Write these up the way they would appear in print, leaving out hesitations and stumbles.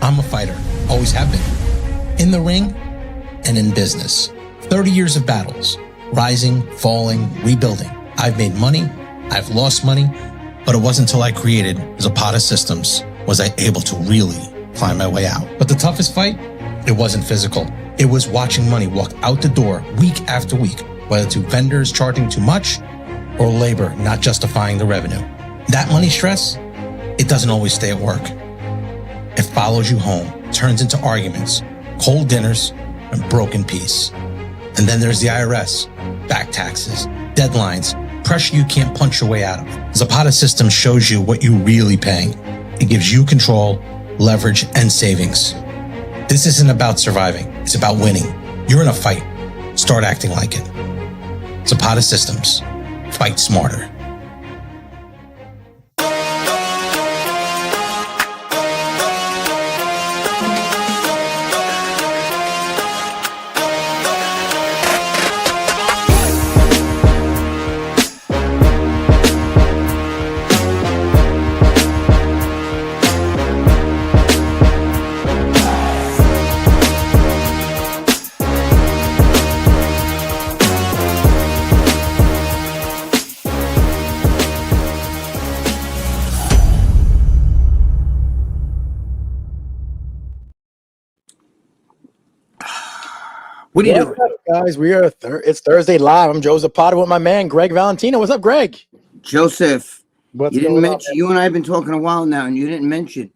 I'm a fighter, always have been. In the ring and in business. 30 years of battles, rising, falling, rebuilding. I've made money, I've lost money, but it wasn't until I created Zapata Systems was I able to really find my way out. But the toughest fight, it wasn't physical. It was watching money walk out the door week after week, whether to vendors charging too much or labor not justifying the revenue. That money stress, it doesn't always stay at work. It follows you home, turns into arguments, cold dinners, and broken peace. And then there's the IRS, back taxes, deadlines, pressure you can't punch your way out of. Zapata Systems shows you what you're really paying. It gives you control, leverage, and savings. This isn't about surviving. It's about winning. You're in a fight. Start acting like it. Zapata Systems. Fight smarter. What are you doing, guys? We are it's Thursday live. I'm Joe Zapata with my man Gregg Valentino. What's up, Gregg? Joseph? What's you didn't going mention. on, You and I have been talking a while now, and you didn't mention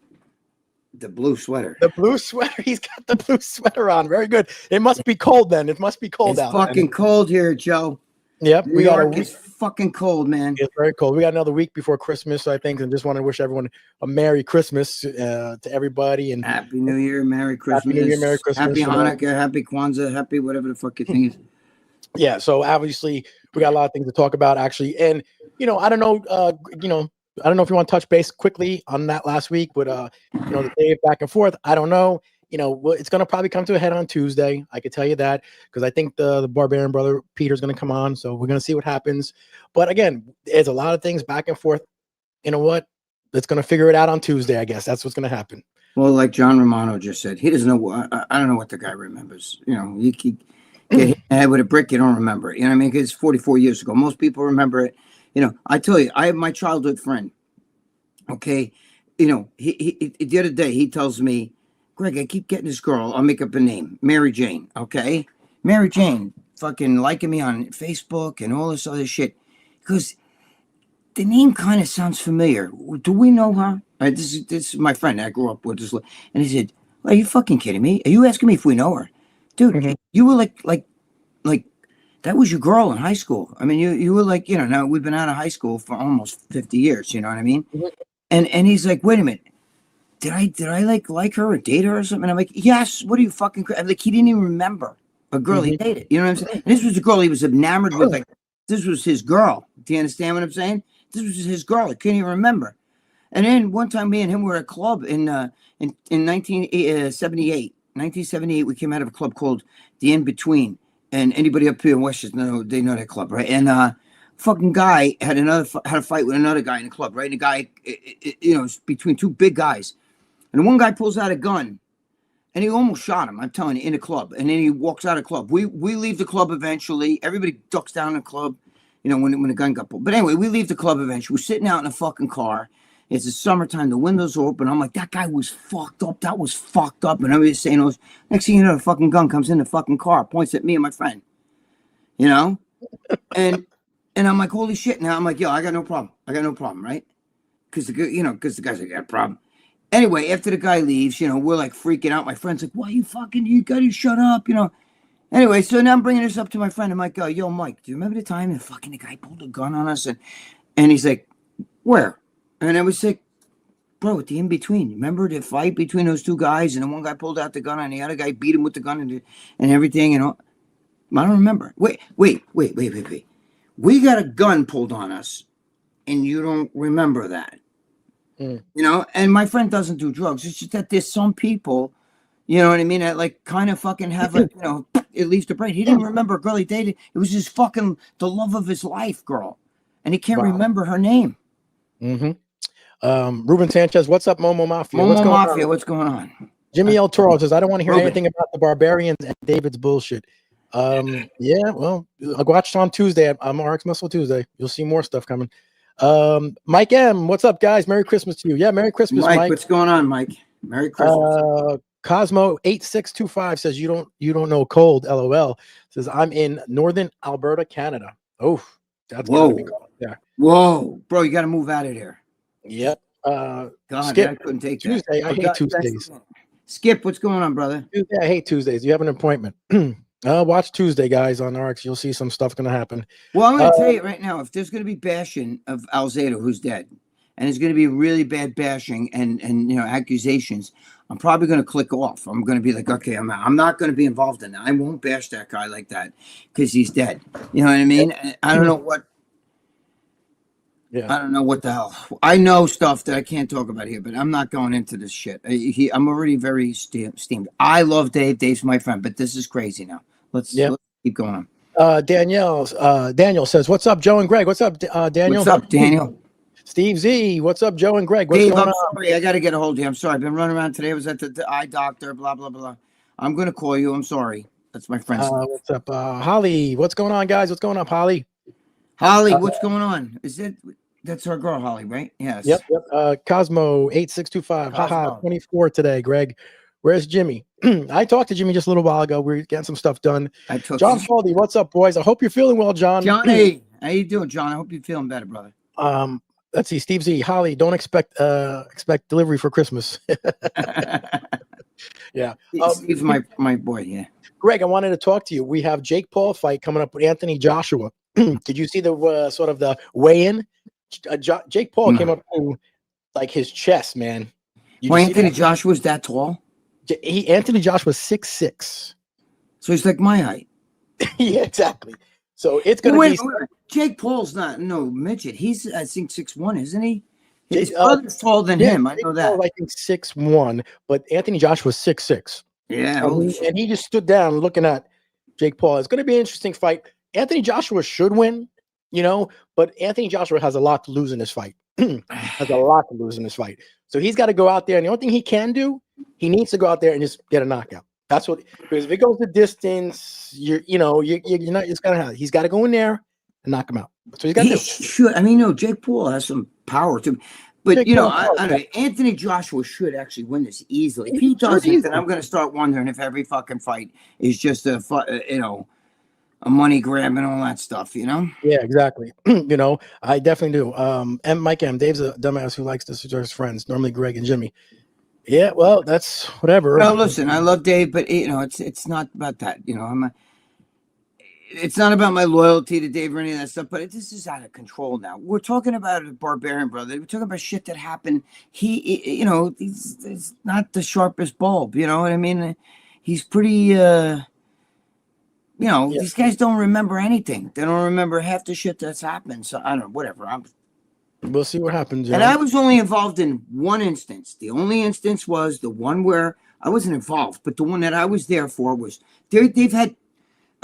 the blue sweater. The blue sweater. He's got the blue sweater on. Very good. It must be cold then. It must be cold out. It's fucking cold here, Joe. Yep, New York is fucking cold, man. It's very cold. We got another week before Christmas, I think, and just want to wish everyone a Merry Christmas to everybody and Happy New Year, Merry Christmas, Happy New Year, Merry Christmas, Happy Hanukkah, Happy Kwanzaa, Happy whatever the fuck your thing is. Yeah, so obviously we got a lot of things to talk about, actually, and I don't know, I don't know if you want to touch base quickly on that last week, but the day back and forth. I don't know. It's going to probably come to a head on Tuesday. I could tell you that because I think the Barbarian brother Peter's going to come on. So we're going to see what happens. But again, there's a lot of things back and forth. You know what? It's going to figure it out on Tuesday, I guess. That's what's going to happen. Well, like John Romano just said, he doesn't know. I don't know what the guy remembers. You get hit in the head with a brick, you don't remember it. You know what I mean? Because it's 44 years ago. Most people remember it. I tell you, I have my childhood friend. Okay. He the other day, he tells me, Greg, I keep getting this girl. I'll make up a name. Mary Jane. Okay. Mary Jane fucking liking me on Facebook and all this other shit. Because the name kind of sounds familiar. Do we know her? This is my friend I grew up with. And he said, are you fucking kidding me? Are you asking me if we know her? Dude, you were like that was your girl in high school. I mean, you were like, now we've been out of high school for almost 50 years. You know what I mean? Mm-hmm. And he's like, wait a minute. Did I like her or date her or something? And I'm like, yes. What are you fucking crazy? Like, he didn't even remember a girl he dated. You know what I'm saying? And this was the girl he was enamored with. Like, this was his girl. Do you understand what I'm saying? This was his girl. I can't even remember. And then one time, me and him were at a club in 1978. 1978, we came out of a club called The In Between. And anybody up here in Westchester, they know that club, right? And fucking guy had a fight with another guy in the club, right? And the guy, it's between two big guys. And one guy pulls out a gun, and he almost shot him, I'm telling you, in the club. And then he walks out of the club. We leave the club eventually. Everybody ducks down in the club, when the gun got pulled. But anyway, we leave the club eventually. We're sitting out in a fucking car. It's the summertime. The windows are open. I'm like, that guy was fucked up. That was fucked up. And everybody's saying, next thing you know, the fucking gun comes in the fucking car, points at me and my friend, And I'm like, holy shit. Now I'm like, yo, I got no problem. Right? Because the guy's like, I got a problem. Anyway, after the guy leaves, we're like freaking out. My friend's like, why you gotta shut up, Anyway, so now I'm bringing this up to my friend. I'm like, yo, Mike, do you remember the time the guy pulled a gun on us? And he's like, where? And I was like, bro, at the In Between. Remember the fight between those two guys? And the one guy pulled out the gun and the other guy beat him with the gun and everything. I don't remember. Wait. We got a gun pulled on us, and you don't remember that. And my friend doesn't do drugs. It's just that there's some people, you know what I mean, that like kind of fucking have it leaves the brain. He didn't remember a girl he dated. It was his fucking the love of his life girl, and he can't remember her name. Ruben Sanchez, what's up, Momo Mafia? Momo Mafia, what's going on? Jimmy L. Toro says, I don't want to hear Ruben. anything about the Barbarians and David's bullshit. Yeah, well, I'll watch it on Tuesday. I'm RX Muscle Tuesday. You'll see more stuff coming. Mike M, what's up, guys? Merry Christmas to you. Yeah, Merry Christmas, Mike. What's going on, Mike? Merry Christmas. Cosmo 8625 says you don't know cold. LOL. Says I'm in northern Alberta, Canada. Oh, that's gotta be cold. Yeah. Whoa, bro, you got to move out of there. Yep. God, Skip, I couldn't take Tuesday. that. I hate Tuesdays. Skip, what's going on, brother? Tuesday, I hate Tuesdays. You have an appointment. Watch Tuesday, guys, on RX. You'll see some stuff going to happen. Well, I'm going to tell you right now, if there's going to be bashing of Alzado, who's dead, and there's going to be really bad bashing and accusations, I'm probably going to click off. I'm going to be like, okay, I'm out. I'm not going to be involved in that. I won't bash that guy like that because he's dead. You know what I mean? I don't know what. Yeah. I don't know what the hell. I know stuff that I can't talk about here, but I'm not going into this shit. I'm already very steamed. I love Dave. Dave's my friend, but this is crazy now. Let's keep going on. Daniel says, "What's up, Joe and Greg? What's up, Daniel? What's up, Daniel? Steve Z. What's up, Joe and Greg? What's Dave, going on? Sorry, I got to get a hold of you. I'm sorry. I've been running around today. I was at the eye doctor. Blah blah blah. I'm gonna call you. I'm sorry. That's my friend. What's up, Holly? What's going on, guys? What's going on, Holly? Holly, what's going on? Is it? That's our girl, Holly, right? Yes. Yep. Cosmo 8625. Haha, 24 today, Greg. Where's Jimmy? I talked to Jimmy just a little while ago. We're getting some stuff done. John Faldy, what's up, boys? I hope you're feeling well, John. John, hey, how you doing, John? I hope you're feeling better, brother. Let's see. Steve Z, Holly, don't expect delivery for Christmas. Yeah. Steve's my boy, yeah. Greg, I wanted to talk to you. We have Jake Paul fight coming up with Anthony Joshua. Did you see the sort of the weigh-in? Jake Paul came up to like his chest, man. Anthony Joshua's that tall? Anthony Joshua's 6'6". So he's like my height. Yeah, exactly. So it's gonna be. Jake Paul's not no midget. He's I think 6'1", isn't he? His brother's taller than him. I know that. Paul, I think 6'1", but Anthony Joshua's 6'6". Yeah, and he just stood down looking at Jake Paul. It's going to be an interesting fight. Anthony Joshua should win. But Anthony Joshua has a lot to lose in this fight. So he's got to go out there, and the only thing he can do, he needs to go out there and just get a knockout. That's what, because if it goes the distance, you're not. It's gonna happen. He's got to go in there and knock him out. That's what he's got to do. Should. I mean, Jake Paul has some power to him. But I don't know. Anthony Joshua should actually win this easily. If he doesn't, then I'm going to start wondering if every fucking fight is just a money grab and all that stuff, Yeah, exactly. I definitely do. And Mike M. Dave's a dumbass who likes to suggest his friends, normally Greg and Jimmy. Yeah, well, that's whatever. Well, listen, I love Dave, but it's not about that. It's not about my loyalty to Dave or any of that stuff, but this is out of control now. We're talking about a barbarian, brother. We're talking about shit that happened. He's not the sharpest bulb. You know what I mean? He's pretty. These guys don't remember anything. They don't remember half the shit that's happened. So I don't know, whatever. We'll see what happens. And I was only involved in one instance. The only instance was the one where I wasn't involved, but the one that I was there for was they've had,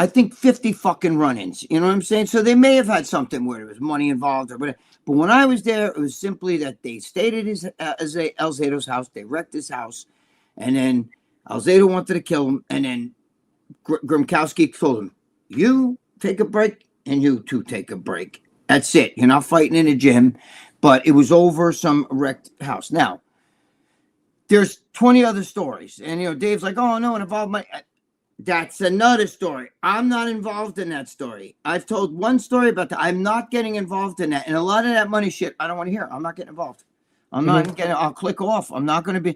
I think, 50 fucking run-ins. You know what I'm saying? So they may have had something where there was money involved or whatever. But when I was there, it was simply that they stayed at Alzado's house. They wrecked his house. And then Alzado wanted to kill him. And then Gronkowski told him, you take a break and you two take a break. That's it. You're not fighting in a gym, but it was over some wrecked house. Now, there's 20 other stories. And, Dave's like, oh, no, it involved my... That's another story. I'm not involved in that story. I've told one story about that. I'm not getting involved in that. And a lot of that money shit, I don't want to hear. I'm not getting involved. I'll click off. I'm not going to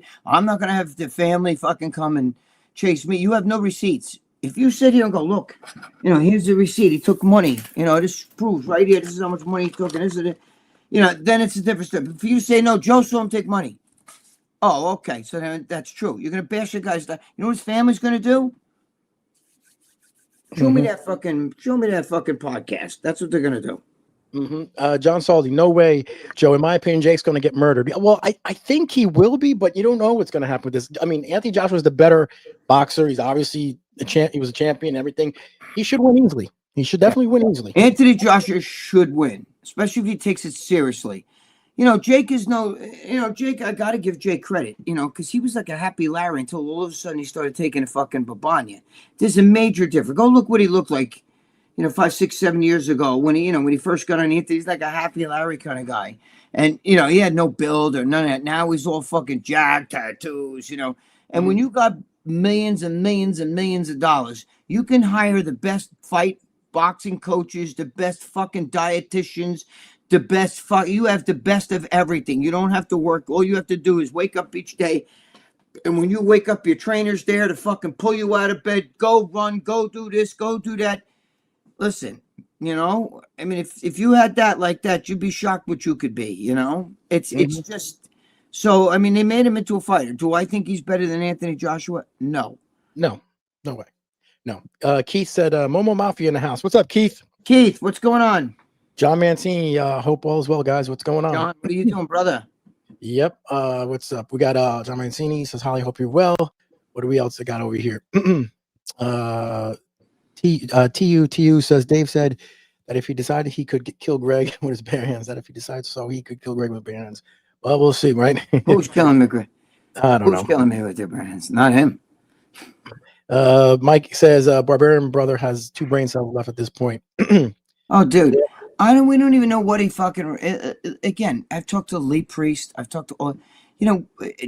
have the family fucking come and chase me. You have no receipts. If you sit here and go, look, here's the receipt. He took money. This proves right here. This is how much money he took. And this is it. Then it's a different step. If you say, no, Joe saw him take money. Oh, okay. So then that's true. You're going to bash the guy's stuff. You know what his family's going to do? Show me that fucking podcast. That's what they're going to do. John Saldi, no way, Joe. In my opinion, Jake's going to get murdered. Well, I think he will be, but you don't know what's going to happen with this. I mean, Anthony Joshua is the better boxer. He's obviously he was a champion and everything. He should win easily. He should definitely win easily. Anthony Joshua should win, especially if he takes it seriously. Jake is Jake, I got to give Jake credit, because he was like a happy Larry until all of a sudden he started taking a fucking babanya. There's a major difference. Go look what he looked like, 5, 6, 7 years ago when he first got on the internet. He's like a happy Larry kind of guy. And, he had no build or none of that. Now he's all fucking jacked, tattoos, And when you got millions and millions and millions of dollars, you can hire the best boxing coaches, the best fucking dietitians, the best you have the best of everything. You don't have to work. All you have to do is wake up each day. And when you wake up, your trainer's there to fucking pull you out of bed. Go run, go do this, go do that. Listen, I mean, if you had that like that, you'd be shocked what you could be, It's just, so, I mean, they made him into a fighter. Do I think he's better than Anthony Joshua? No. No way. No. Keith said, Momo Mafia in the house. What's up, Keith? Keith, what's going on? John Mancini, hope all is well, guys. What's going on? John, what are you doing, brother? Yep. What's up? We got John Mancini says, Holly, hope you're well. What do we else got over here? TU says, Dave said that if he decided he could kill Gregg with his bare hands, that if he decides so, he could kill Gregg with bare hands. Well, we'll see, right? Who's killing me, Greg? I don't know. Who's killing me with their bare hands? Not him. Mike says, Barbarian brother has 2 brain cells left at this point. Oh, dude. We don't even know what he fucking, again, I've talked to Lee Priest. I've talked to,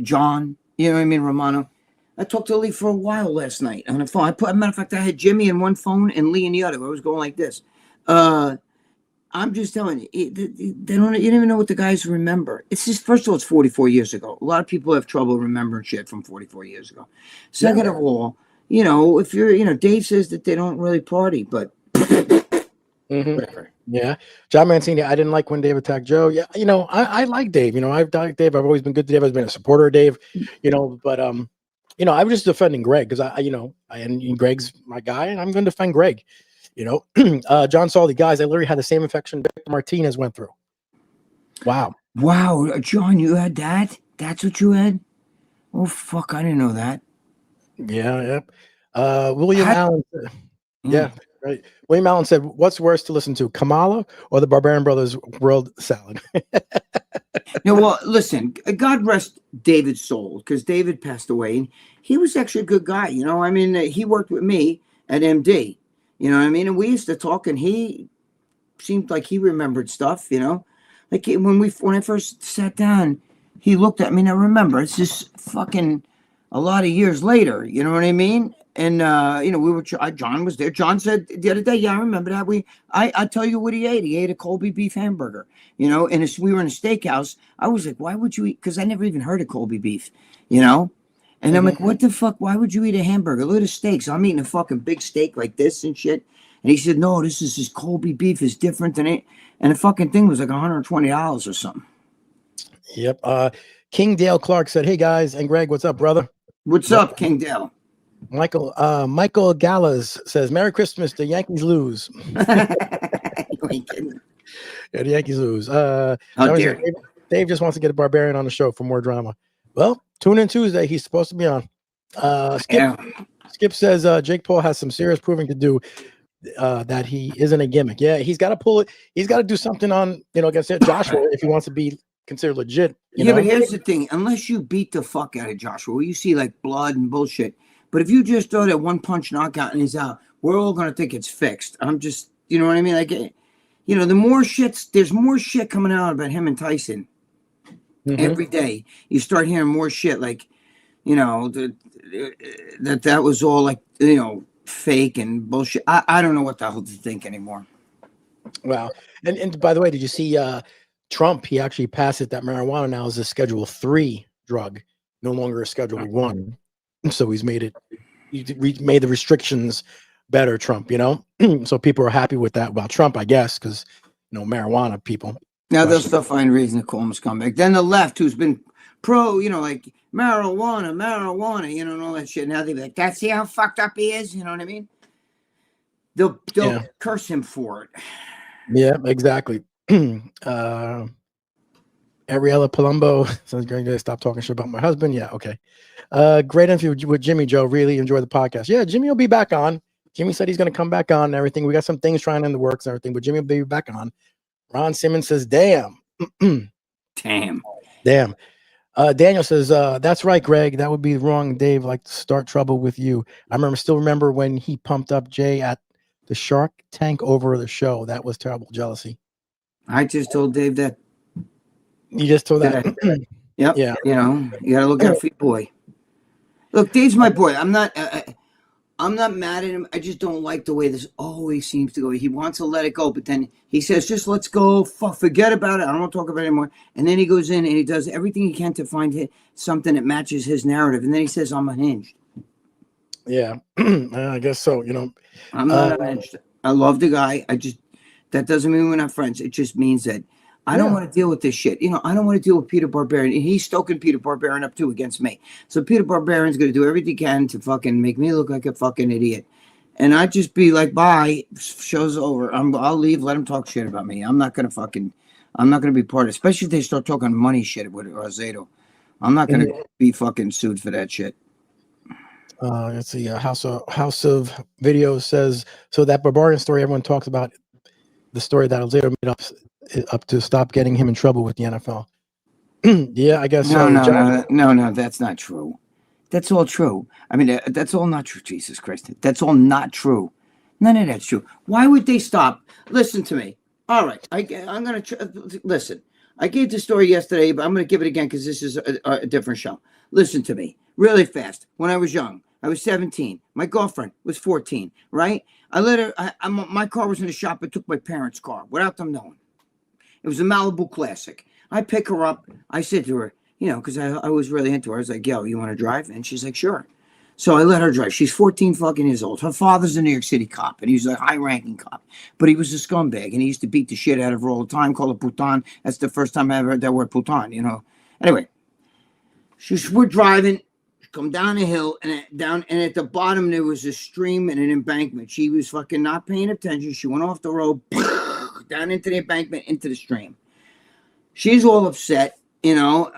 John, Romano. I talked to Lee for a while last night on the phone. As a matter of fact, I had Jimmy in one phone and Lee in the other. I was going like this. I'm just telling you, you don't even know what the guys remember. It's just, first of all, it's 44 years ago. A lot of people have trouble remembering shit from 44 years ago. Second of all, if you're, Dave says that they don't really party, but. Yeah. John Mancini, I didn't like when Dave attacked Joe. Yeah. I like Dave. I've liked Dave. I've always been good to Dave. I've been a supporter of Dave, but, I was just defending Gregg because and Gregg's my guy and I'm going to defend Gregg, John Salty, guys, I literally had the same infection Victor Martinez went through. Wow. John, you had that? That's what you had? Oh, fuck. I didn't know that. Yeah. William Allen. Yeah. Right. William Allen said, what's worse to listen to, Kamala or the Barbarian Brothers World Salad? No, well, listen, God rest David's soul, because David passed away and he was actually a good guy. He worked with me at MD, and we used to talk and he seemed like he remembered stuff, like when I first sat down, he looked at me and I remember it's just fucking a lot of years later, you know what I mean? And, John was there. John said the other day, yeah, I remember that. I tell you what he ate. He ate a Colby beef hamburger, and we were in a steakhouse. I was like, why would you eat? Because I never even heard of Colby beef, And I'm like, what the fuck? Why would you eat a hamburger? Look at the steaks. I'm eating a fucking big steak like this and shit. And he said, no, this Colby beef is different than it. And the fucking thing was like $120 or something. Yep. King Dale Clark said, hey guys, and Gregg, what's up, brother? What's up, King Dale? Michael Gallas says, Merry Christmas, the Yankees lose. You ain't kidding. Yeah, the Yankees lose. Dave just wants to get a Barbarian on the show for more drama. Well, tune in Tuesday. He's supposed to be on. Skip says Jake Paul has some serious proving to do, that he isn't a gimmick. Yeah, he's got to pull it. He's got to do something on, against Joshua if he wants to be considered legit. But here's the thing. Unless you beat the fuck out of Joshua, you see like blood and bullshit. But if you just throw that one punch knockout and he's out, we're all going to think it's fixed. I'm just, you know what I mean? Like, there's more shit coming out about him and Tyson every day. You start hearing more shit like, that was all like, fake and bullshit. I don't know what the hell to think anymore. Wow. And by the way, did you see Trump? He actually passed it that marijuana now is a Schedule 3 drug, no longer a Schedule 1. So he made the restrictions better, Trump, so people are happy with that. Well, Trump, I guess, because, marijuana people. Now they'll still find reason to call him a scumbag. Then the left, who's been pro, like marijuana, and all that shit. Now they're like, that's see how fucked up he is. You know what I mean? They'll curse him for it. Yeah, exactly. Ariella Palumbo says, going to stop talking shit about my husband. Yeah, okay. Great interview with Jimmy, Joe. Really enjoy the podcast. Yeah, Jimmy will be back on. Jimmy said he's going to come back on and everything. We got some things trying in the works and everything, but Jimmy will be back on. Ron Simmons says, damn. Damn. Daniel says, that's right, Greg. That would be wrong, Dave. Like to start trouble with you. I still remember when he pumped up Jay at the Shark Tank over the show. That was terrible jealousy. I just told Dave that. You just told that. Yep. Yeah. You know, you gotta look out for your boy. Look, Dave's my boy. I'm not mad at him. I just don't like the way this always seems to go. He wants to let it go, but then he says, just let's go. Forget about it. I don't want to talk about it anymore. And then he goes in and he does everything he can to find something that matches his narrative. And then he says, I'm unhinged. Yeah, I guess so. You know, I'm not unhinged. I love the guy. That doesn't mean we're not friends. It just means that I don't want to deal with this shit. You know, I don't want to deal with Peter Barbarian. And he's stoking Peter Barbarian up too against me. So Peter Barbarian's going to do everything he can to fucking make me look like a fucking idiot. And I'd just be like, bye, show's over. I'll leave, let him talk shit about me. I'm not going to be part of it. Especially if they start talking money shit with Rosato. I'm not going to be fucking sued for that shit. Let's see. House of Video says, so that Barbarian story everyone talks about, the story that Alzado made up to stop getting him in trouble with the NFL. Yeah, I guess so. No, that's not true. That's all true. I mean, that's all not true. Jesus Christ. That's all not true. None of that's true. Why would they stop? Listen to me. All right. I'm going to listen. I gave the story yesterday, but I'm going to give it again because this is a different show. Listen to me really fast. When I was young, I was 17. My girlfriend was 14, right? I let her, my car was in the shop. I took my parents' car without them knowing. It was a Malibu Classic. I pick her up. I said to her, you know, because I was really into her. I was like, yo, you want to drive? And she's like, sure. So I let her drive. She's 14 fucking years old. Her father's a New York City cop, and he was a high-ranking cop. But he was a scumbag, and he used to beat the shit out of her all the time, call her putan. That's the first time I ever heard that word putan, you know. Anyway, we're driving, come down a hill, and at the bottom there was a stream and an embankment. She was fucking not paying attention. She went off the road, down into the embankment, into the stream. She's all upset, you know.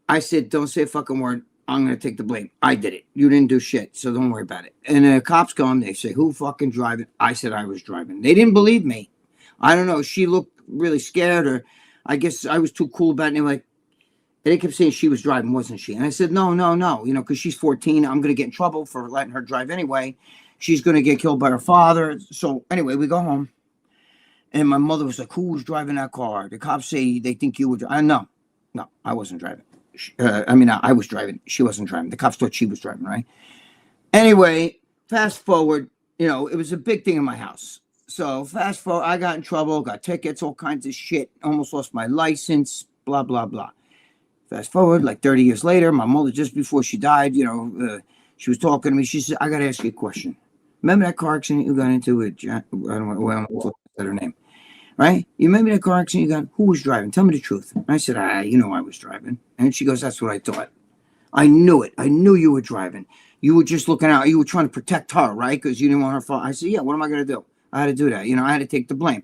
I said, don't say a fucking word. I'm going to take the blame. I did it. You didn't do shit, so don't worry about it. And the cops come. They say, who fucking driving? I said I was driving. They didn't believe me. I don't know. She looked really scared, or I guess I was too cool about it. And they kept saying she was driving, wasn't she? And I said, no, you know, because she's 14. I'm going to get in trouble for letting her drive anyway. She's going to get killed by her father. So anyway, we go home. And my mother was like, who was driving that car? The cops say they think you were driving. No, I wasn't driving. I was driving. She wasn't driving. The cops thought she was driving, right? Anyway, fast forward, you know, it was a big thing in my house. So fast forward, I got in trouble, got tickets, all kinds of shit, almost lost my license, blah, blah, blah. Fast forward, like 30 years later, my mother, just before she died, you know, she was talking to me. She said, I got to ask you a question. Remember that car accident you got into with, I don't know her name. Right? You remember that car accident you got? Who was driving? Tell me the truth. I said, you know I was driving. And she goes, that's what I thought. I knew it. I knew you were driving. You were just looking out. You were trying to protect her, right? Because you didn't want her fault. I said, yeah, what am I going to do? I had to do that. You know, I had to take the blame.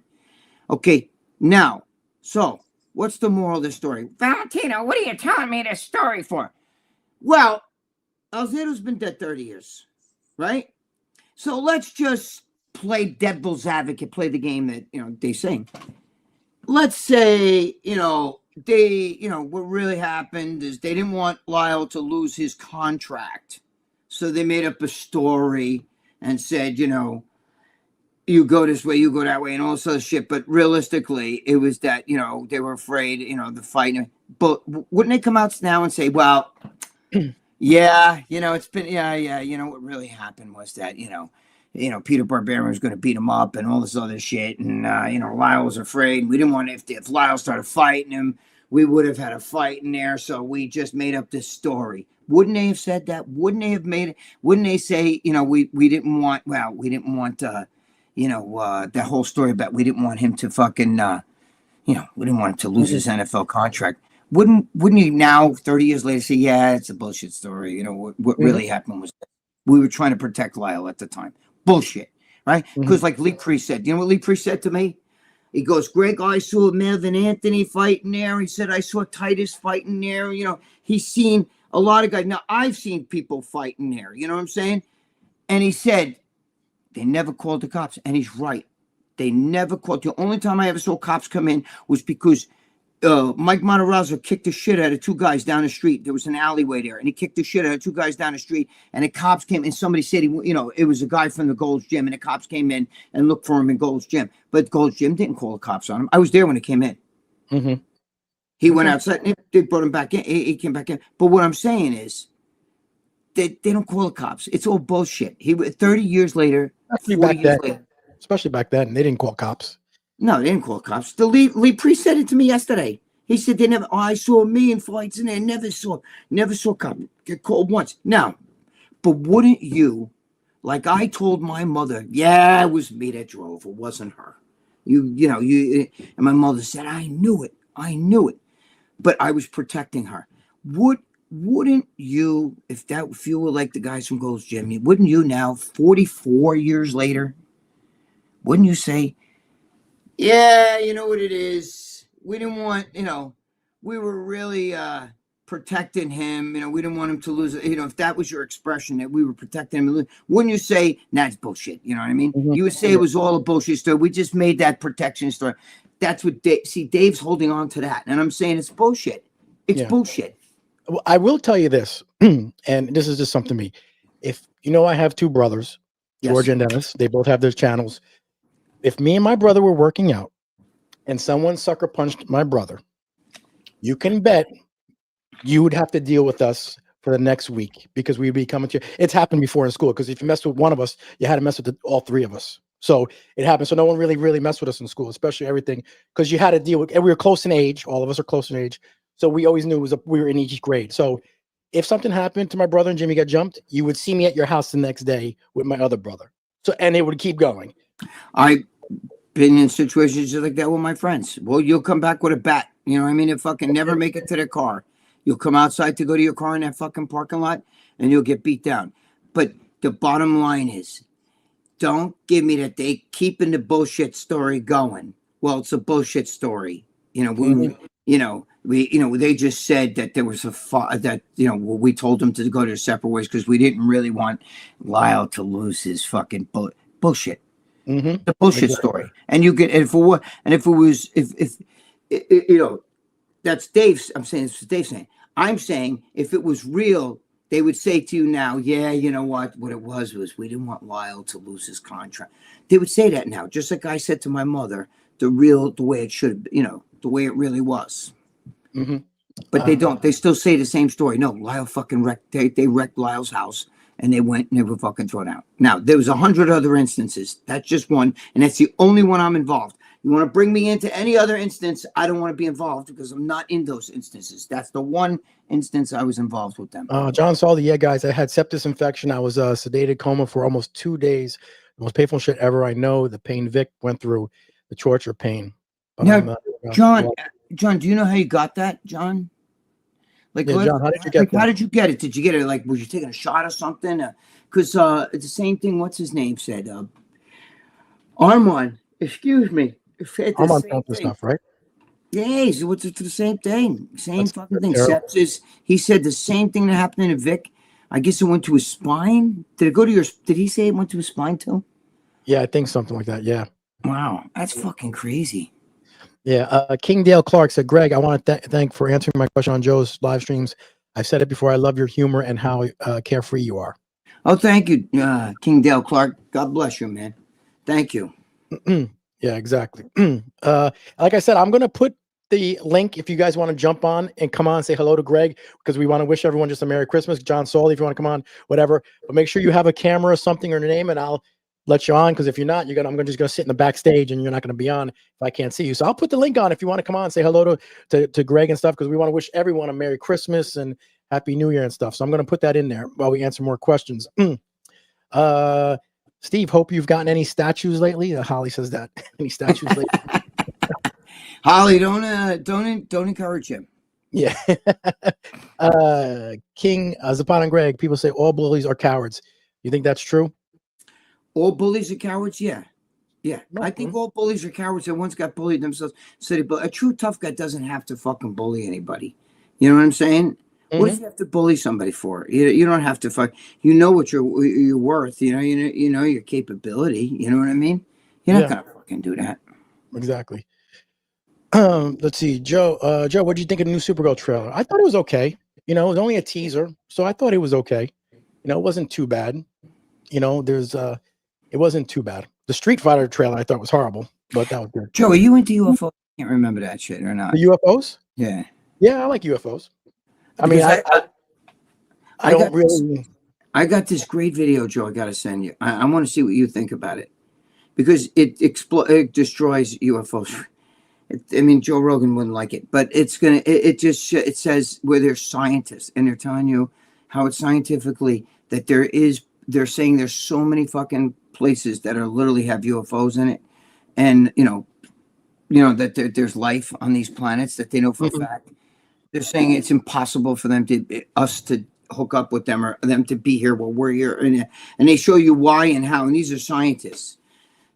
Okay, now, so what's the moral of the story? Valentino, what are you telling me this story for? Well, Alzado's been dead 30 years, right? So let's just play devil's advocate, play the game that, you know, they sing. Let's say, you know, what really happened is they didn't want Lyle to lose his contract. So they made up a story and said, you know, you go this way, you go that way, and all sorts of shit. But realistically, it was that, you know, they were afraid, you know, the fight. But wouldn't they come out now and say, well, yeah, you know, it's been, yeah, you know, what really happened was that, you know, Peter Barbarian was going to beat him up and all this other shit. And, you know, Lyle was afraid. We didn't want if Lyle started fighting him, we would have had a fight in there. So we just made up this story. Wouldn't they have said that? Wouldn't they have made it? Wouldn't they say, you know, we didn't want, you know, that whole story about we didn't want him to fucking, you know, we didn't want him to lose his NFL contract. Wouldn't you now, 30 years later, say, yeah, it's a bullshit story. You know, what really happened was we were trying to protect Lyle at the time. Bullshit, right? Because like Lee Priest said, you know what Lee Priest said to me? He goes, Greg, I saw Melvin Anthony fighting there. He said, I saw Titus fighting there. You know, he's seen a lot of guys. Now, I've seen people fighting there. You know what I'm saying? And he said, they never called the cops. And he's right. They never called. The only time I ever saw cops come in was because Mike Matarazzo kicked the shit out of two guys down the street. There was an alleyway there, and he kicked the shit out of two guys down the street. And the cops came, and somebody said, it was a guy from the Gold's Gym, and the cops came in and looked for him in Gold's Gym. But Gold's Gym didn't call the cops on him. I was there when he came in. Mm-hmm. He went outside, and they brought him back in. He came back in. But what I'm saying is, they don't call the cops. It's all bullshit. 30 years later, 40 years later. Especially back then, they didn't call cops. No, they didn't call cops. The Lee Priest said it to me yesterday. He said they never. I saw a million fights and they never saw cops get called once. Now, but wouldn't you, like I told my mother, yeah, it was me that drove. It wasn't her. And my mother said, I knew it, but I was protecting her. Wouldn't you, if you were like the guys from Gold's Gym, wouldn't you now, 44 years later, wouldn't you say, yeah, you know what it is? We didn't want, we were really protecting him. We didn't want him to lose. If that was your expression, that we were protecting him, wouldn't you say, that's bullshit? You know what I mean? Mm-hmm. You would say it was all a bullshit story. We just made that protection story. That's what Dave's holding on to that. And I'm saying it's bullshit. It's bullshit. Well, I will tell you this, and this is just something to me. If I have two brothers, George and Dennis, they both have their channels. If me and my brother were working out and someone sucker punched my brother, you can bet you would have to deal with us for the next week because we'd be coming to you. It's happened before in school because if you messed with one of us, you had to mess with all three of us. So it happened. So no one really messed with us in school, especially everything, because you had to deal with, and we were close in age. All of us are close in age. So we always knew we were in each grade. So if something happened to my brother and Jimmy got jumped, you would see me at your house the next day with my other brother. So, and it would keep going. I've been in situations just like that with my friends. Well, you'll come back with a bat. You know what I mean? And fucking never make it to their car. You'll come outside to go to your car in that fucking parking lot and you'll get beat down. But the bottom line is, don't give me that they keeping the bullshit story going. Well, it's a bullshit story. They just said that there was we told them to go their separate ways because we didn't really want Lyle to lose his fucking bullshit. Mm-hmm. The bullshit story. And you get, if that's Dave's, I'm saying, this is Dave saying, I'm saying if it was real, they would say to you now, yeah, you know what it was we didn't want Lyle to lose his contract. They would say that now, just like I said to my mother, the way it should, the way it really was. Mm-hmm. But they don't. They still say the same story. No, Lyle fucking wrecked. They wrecked Lyle's house, and they went and they were fucking thrown out. Now there was 100 other instances. That's just one, and that's the only one I'm involved. You want to bring me into any other instance? I don't want to be involved because I'm not in those instances. That's the one instance I was involved with them. John Saldy, guys, I had sepsis infection. I was sedated coma for almost 2 days. The most painful shit ever. I know the pain Vic went through, the torture pain. Now, John, do you know how you got that, John? John, how did you get that? How did you get it? Did you get it? Was you taking a shot or something? Because it's the same thing. What's his name said? Armand. Excuse me. Armand found the stuff, right? Yeah, he went through the same thing. Same fucking thing. Sepsis. He said the same thing that happened to Vic. I guess it went to his spine. Did it go to your? Did he say it went to his spine too? Yeah, I think something like that. Yeah. Wow, that's fucking crazy. Yeah, King Dale Clark said, Greg, I want to thank for answering my question on Joe's live streams. I've said it before. I love your humor and how carefree you are. Oh, thank you, King Dale Clark. God bless you, man. Thank you. Yeah, exactly. Like I said, I'm going to put the link if you guys want to jump on and come on and say hello to Greg, because we want to wish everyone just a Merry Christmas. John Saldy, if you want to come on, whatever. But make sure you have a camera or something or a name, and I'll let you on, because if you're not, I'm just going to sit in the backstage and you're not going to be on if I can't see you. So I'll put the link on if you want to come on and say hello to Greg and stuff, because we want to wish everyone a Merry Christmas and Happy New Year and stuff. So I'm going to put that in there while we answer more questions. Steve, hope you've gotten any statues lately. Holly says that. Any statues lately? Holly, don't encourage him. Yeah. King Zapata and Greg, people say all bullies are cowards. You think that's true? All bullies are cowards? Yeah. I think all bullies are cowards that once got bullied themselves. So a true tough guy doesn't have to fucking bully anybody. You know what I'm saying? Mm-hmm. What do you have to bully somebody for? You don't have to fuck. You know what you're worth. You know your capability. You know what I mean? You're not gonna fucking do that. Exactly. Let's see, Joe. Joe, what did you think of the new Supergirl trailer? I thought it was okay. You know, it was only a teaser, so I thought it was okay. You know, it wasn't too bad. You know, it wasn't too bad. The Street Fighter trailer I thought was horrible, but that was good. Joe, are you into UFO? I can't remember that shit or not. The UFOs? Yeah. Yeah, I like UFOs. I Because mean, I don't really. I got this great video, Joe. I got to send you. I want to see what you think about it because it destroys UFOs. I mean, Joe Rogan wouldn't like it, but it's gonna. It says where there's scientists and they're telling you how it's scientifically that they're saying there's so many fucking places that are literally have UFOs in it, and you know that there's life on these planets that they know for a fact. They're saying it's impossible for us to hook up with them or them to be here while we're here, and they show you why and how. And these are scientists.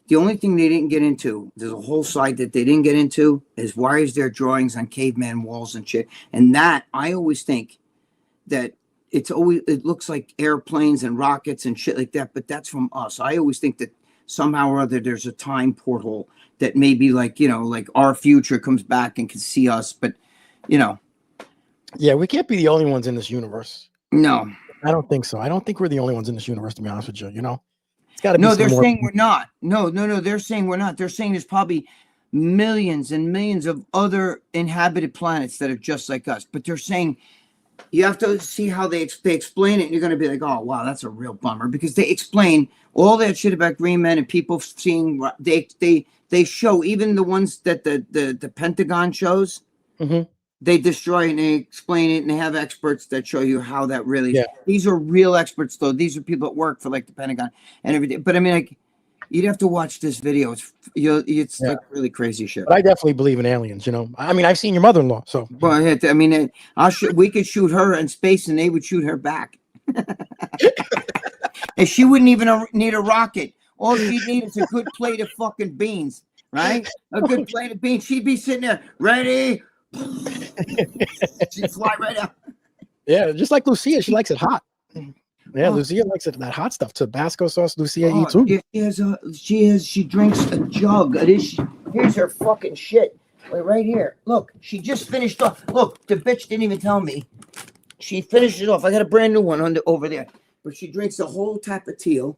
The only thing they didn't get into, there's a whole side that they didn't get into, is why is there drawings on caveman walls and shit. And that I always think that it looks like airplanes and rockets and shit like that, but that's from us. I always think that somehow or other there's a time portal that maybe like our future comes back and can see us, but Yeah, we can't be the only ones in this universe. no. I don't think so. I don't think we're the only ones in this universe, to be honest with you. You know, it's got to be. No, they're saying we're not. No. They're saying we're not. They're saying there's probably millions and millions of other inhabited planets that are just like us. But they're saying you have to see how they explain it. And you're going to be like, oh, wow, that's a real bummer. Because they explain all that shit about green men and people seeing. They show even the ones that the Pentagon shows. Mm-hmm. They destroy and they explain it, and they have experts that show you how that really. Yeah. These are real experts, though. These are people that work for like the Pentagon and everything. But I mean, like, you'd have to watch this video. It's like really crazy shit. But I definitely believe in aliens. You know, I mean, I've seen your mother-in-law, so. Well, I mean, we could shoot her in space, and they would shoot her back. And she wouldn't even need a rocket. All she'd need is a good plate of fucking beans, right? A good plate of beans. She'd be sitting there, ready. She'd fly right out. Yeah, just like Lucia, she likes it hot. Yeah, Lucia likes it that hot stuff. Tabasco sauce, Lucia eats too. She drinks a jug. Here's her fucking shit. Wait, right here. Look, she just finished off. Look, the bitch didn't even tell me. She finished it off. I got a brand new one over there. But she drinks a whole tapatio.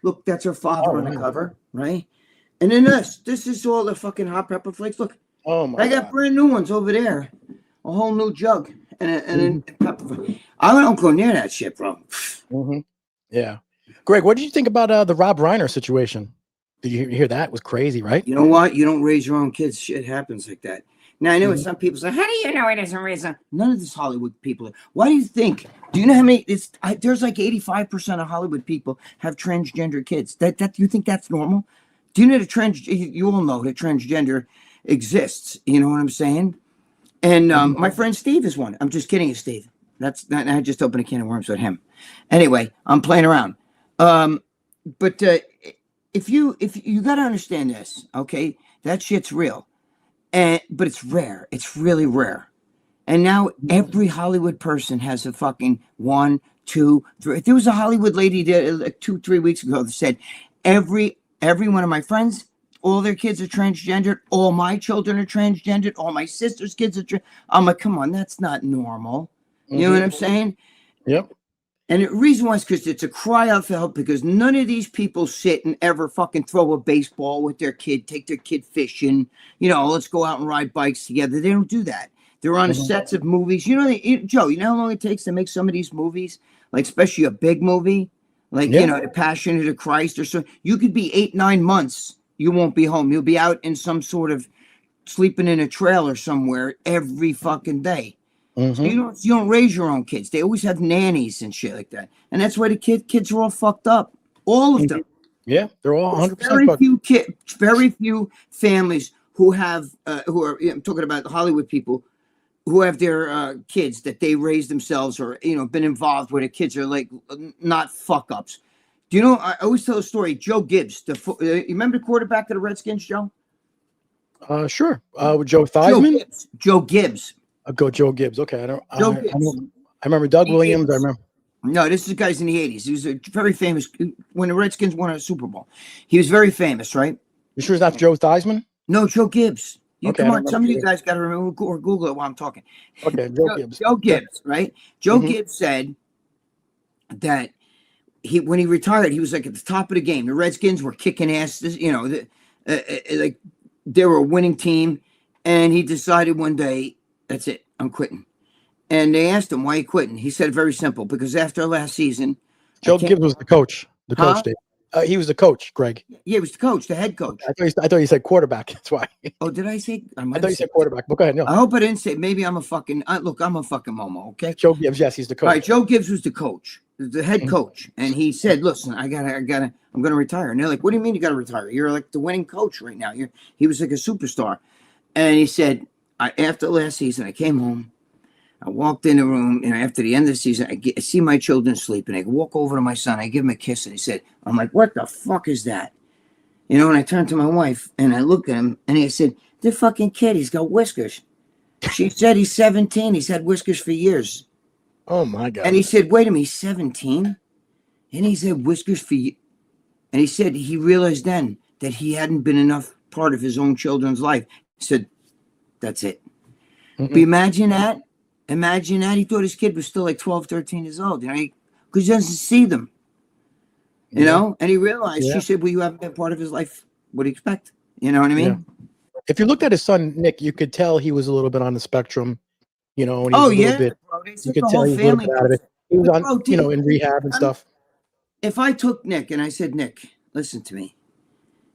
Look, that's her father on the cover, right? And then this is all the fucking hot pepper flakes. Look. Oh my! I got brand new ones over there, a whole new jug, and I don't go near that shit, bro. Mm-hmm. Yeah, Greg, what did you think about the Rob Reiner situation? Did you hear that? It was crazy, right? You know what? You don't raise your own kids. Shit happens like that. Now I know some people say, "How do you know he doesn't raise them?" None of this Hollywood people. Why do you think? Do you know how many? There's like 85% of Hollywood people have transgender kids. That you think that's normal? Do you know you all know that transgender exists, you know what I'm saying? And my friend Steve is one. I'm just kidding, Steve. That's not. I just opened a can of worms with him. Anyway, I'm playing around. But if you got to understand this, okay? That shit's real, but it's rare. It's really rare. And now every Hollywood person has a fucking 1, 2, 3. There was a Hollywood lady that like 2-3 weeks ago that said every one of my friends. All their kids are transgendered. All my children are transgendered. All my sister's kids are I'm like, come on, that's not normal. You know what I'm saying? Yep. And the reason why is because it's a cry out for help because none of these people sit and ever fucking throw a baseball with their kid, take their kid fishing, let's go out and ride bikes together. They don't do that. They're on sets of movies. Joe, you know how long it takes to make some of these movies? Like, especially a big movie? Like, The Passion of the Christ or so. You could be 8-9 months. You won't be home. You'll be out in some sort of sleeping in a trailer somewhere every fucking day. So you don't raise your own kids. They always have nannies and shit like that. And that's why the kids are all fucked up. All of them. Yeah, they're all 100%. Very few families who are I'm talking about Hollywood people who have their kids that they raise themselves or been involved where the kids are like not fuck ups. Do you know, I always tell a story. Joe Gibbs, you remember the quarterback of the Redskins, Joe? Sure. With Joe Theismann? Joe Gibbs. Joe Gibbs. Okay. I remember Doug Williams. I remember. No, this is guys in the 80s. He was a very famous when the Redskins won a Super Bowl. He was very famous, right? You sure it's not Joe Theismann? No, Joe Gibbs. Okay, come I on. don't Some of you remember. guys got to remember or Google it while I'm talking. Okay, Joe Gibbs. Joe Gibbs, right? Joe Gibbs said that when he retired, he was like at the top of the game. The Redskins were kicking ass. You know, like they were a winning team, and he decided one day, that's it, I'm quitting. And they asked him why he quitting. He said very simple, because after last season, Joe Gibbs was the coach. The coach did. He was the coach, Greg. Yeah, he was the coach, the head coach. I thought you said quarterback. That's why. Oh, did I say? I thought you said quarterback. But go ahead. No. I hope I didn't say. Maybe I'm a fucking. Look, I'm a fucking momo. Okay. Joe Gibbs. Yes, he's the coach. All right. Joe Gibbs was the coach, the head coach, and he said, "Listen, I'm gonna retire." And they're like, "What do you mean you gotta retire? You're like the winning coach right now. He was like a superstar." And he said, after last season, I came home. I walked in the room, and after the end of the season, I see my children sleeping. I walk over to my son. I give him a kiss, and he said, "I'm like, what the fuck is that?" You know, and I turned to my wife, and I looked at him, and he said, "The fucking kid, he's got whiskers." She said he's 17. He's had whiskers for years. Oh, my God. And he said, "Wait a minute, he's 17? And he's had whiskers for years." And he said he realized then that he hadn't been enough part of his own children's life. He said, "That's it." But imagine that. Imagine that. He thought his kid was still like 12, 13 years old, you know, because he doesn't see them, you know, and he realized, she said, well, you haven't been part of his life. What do you expect? You know what I mean? Yeah. If you looked at his son, Nick, you could tell he was a little bit on the spectrum, you know, and he was a little bit, bro, you could tell he was a little bit out of it. He was on, you know, in rehab and stuff. If I took Nick and I said, "Nick, listen to me.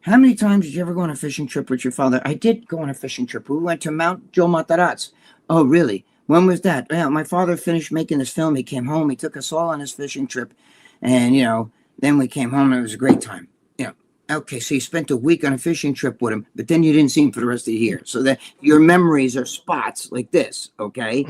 How many times did you ever go on a fishing trip with your father?" "I did go on a fishing trip. We went to Mount Joe Matarazzo." "Oh, really? When was that?" "Yeah, my father finished making this film. He came home. He took us all on his fishing trip. And, you know, then we came home and it was a great time." You know, okay, so you spent a week on a fishing trip with him, but then you didn't see him for the rest of the year. So that your memories are spots like this, okay?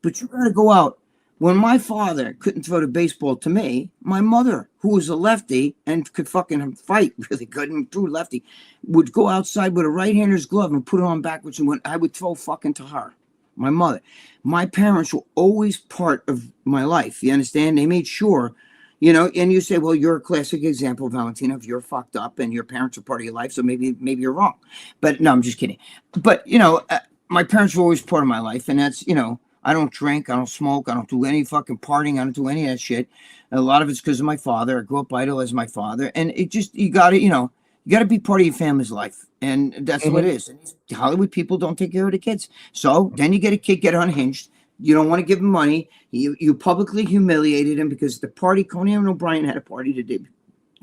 But you got to go out. When my father couldn't throw the baseball to me, my mother, who was a lefty and could fucking fight really good and threw lefty, would go outside with a right-hander's glove and put it on backwards, and I would throw fucking to her. My mother. My parents were always part of my life. You understand? They made sure, you know, and you say, well, you're a classic example, Valentino, if you're fucked up and your parents are part of your life, so maybe you're wrong. But no, I'm just kidding. But, you know, my parents were always part of my life, and that's, you know, I don't drink, I don't smoke, I don't do any fucking partying, I don't do any of that shit. A lot of it's because of my father. I grew up idolizing my father, and it just, you got to, you know, you got to be part of your family's life, and that's what it is. And Hollywood people don't take care of the kids, so then you get a kid, get unhinged. You don't want to give him money. You publicly humiliated him because the party, Conan O'Brien had a party the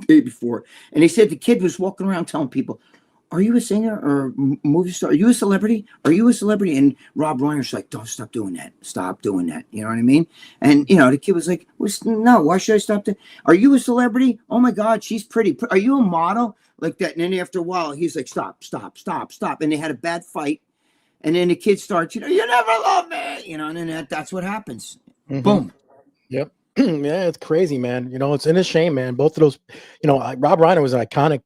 day before, and they said the kid was walking around telling people, "Are you a singer or movie star? Are you a celebrity? Are you a celebrity?" And Rob Reiner's like, "Don't stop doing that. Stop doing that." You know what I mean? And, you know, the kid was like, "No, why should I stop that? Are you a celebrity? Oh my God, she's pretty. Are you a model?" Like that. And then after a while, he's like, "Stop. And they had a bad fight. And then the kid starts, you know, "You never love me," you know, and then that's what happens. Boom. Yep. Yeah, it's crazy, man. You know, it's a shame, man. Both of those, you know, Rob Reiner was an iconic,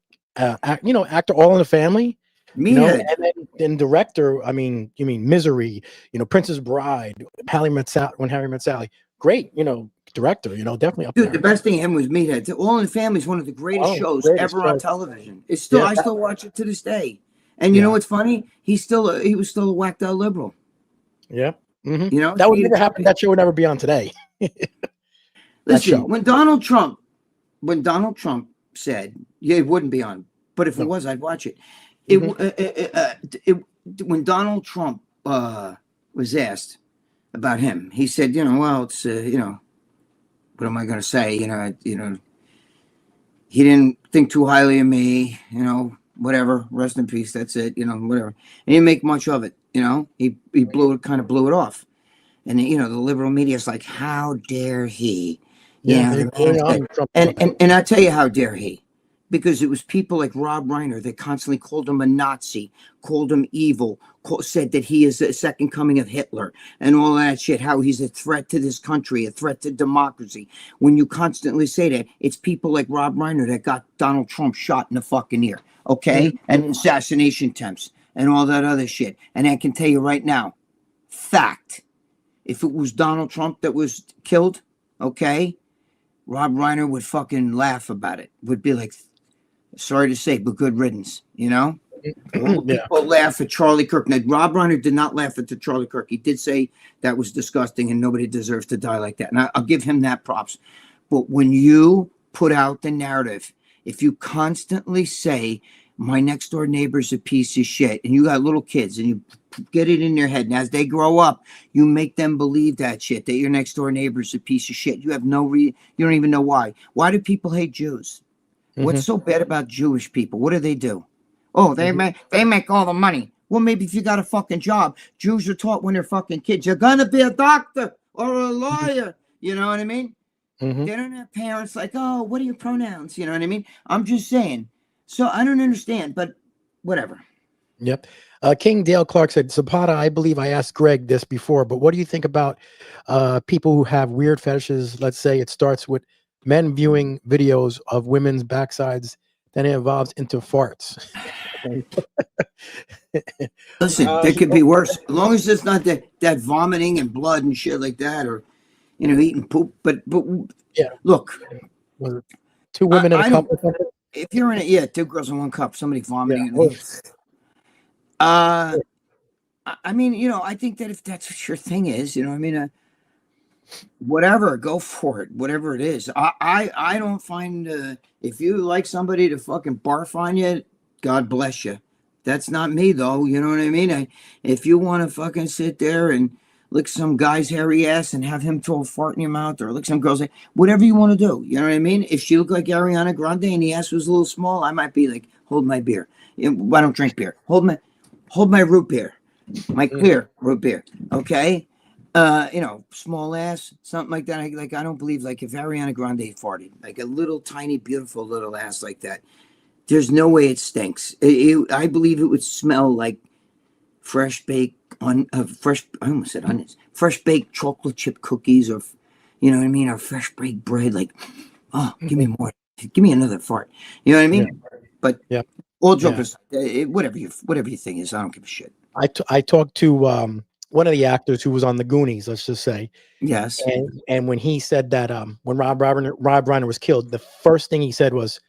you know, actor, All in the Family. You know, and then director. I mean, you mean Misery? You know, Princess Bride, When Harry Met Sally. Great, you know, director. You know, definitely up there. The best thing of him was Meathead. All in the Family is one of the greatest shows ever on television. It's still, I still watch it to this day. And you know what's funny? He was still a whacked out liberal. Yeah. You know, that would never happen. That show would never be on today. Listen, when Donald Trump said, yeah, it wouldn't be on, but if it was, I'd watch it. When Donald Trump was asked about him, he said, you know, well, it's you know, what am I going to say? You know, he didn't think too highly of me. You know, whatever. Rest in peace. That's it. You know, whatever. He didn't make much of it. You know, he blew it off. And, you know, the liberal media is like, how dare he? And I tell you, how dare he? Because it was people like Rob Reiner that constantly called him a Nazi, called him evil, said that he is a second coming of Hitler and all that shit, how he's a threat to this country, a threat to democracy. When you constantly say that, it's people like Rob Reiner that got Donald Trump shot in the fucking ear, okay? And assassination attempts and all that other shit. And I can tell you right now, fact, if it was Donald Trump that was killed, okay, Rob Reiner would fucking laugh about it. Would be like, sorry to say, but good riddance, you know? Yeah. People laugh at Charlie Kirk. Now, Rob Reiner did not laugh at the Charlie Kirk. He did say that was disgusting and nobody deserves to die like that. And I'll give him that props. But when you put out the narrative, if you constantly say, my next door neighbor's a piece of shit, and you got little kids and you get it in their head, and as they grow up, you make them believe that shit, that your next door neighbor's a piece of shit. You have you don't even know why. Why do people hate Jews? What's so bad about Jewish people? What do? Oh, they make all the money. Well, maybe if you got a fucking job, Jews are taught when they're fucking kids, you're gonna be a doctor or a lawyer. You know what I mean? They don't have parents like, oh, what are your pronouns? You know what I mean? I'm just saying. So I don't understand, but whatever. Yep. King Dale Clark said, Zapata, I believe I asked Greg this before, but what do you think about people who have weird fetishes? Let's say it starts with men viewing videos of women's backsides, then it evolves into farts. Listen, that could be worse. As long as it's not that vomiting and blood and shit like that, or, eating poop. But yeah, look. Two women in a cup. If you're in it, two girls in one cup, somebody vomiting. Yeah. I mean, I think that if that's what your thing is, whatever, go for it, whatever it is. I don't find, if you like somebody to fucking barf on you, God bless you. That's not me though. You know what I mean? If you want to fucking sit there and lick some guy's hairy ass and have him throw a fart in your mouth, or lick some girl's ass, whatever you want to do. You know what I mean? If she looked like Ariana Grande and the ass was a little small, I might be like, hold my beer. I don't drink beer. Hold my root beer, my clear root beer. Okay. Small ass, something like that. I don't believe, like, if Ariana Grande farted, like a little tiny, beautiful little ass like that, there's no way it stinks. I believe it would smell like fresh baked I almost said onions, fresh baked chocolate chip cookies, or, you know what I mean? Or fresh baked bread. Like, oh, give me more. Give me another fart. You know what I mean? Yeah. But all jokes, whatever your thing is, I don't give a shit. I talked to one of the actors who was on the Goonies, let's just say. Yes. And when he said that when Rob Reiner was killed, the first thing he said was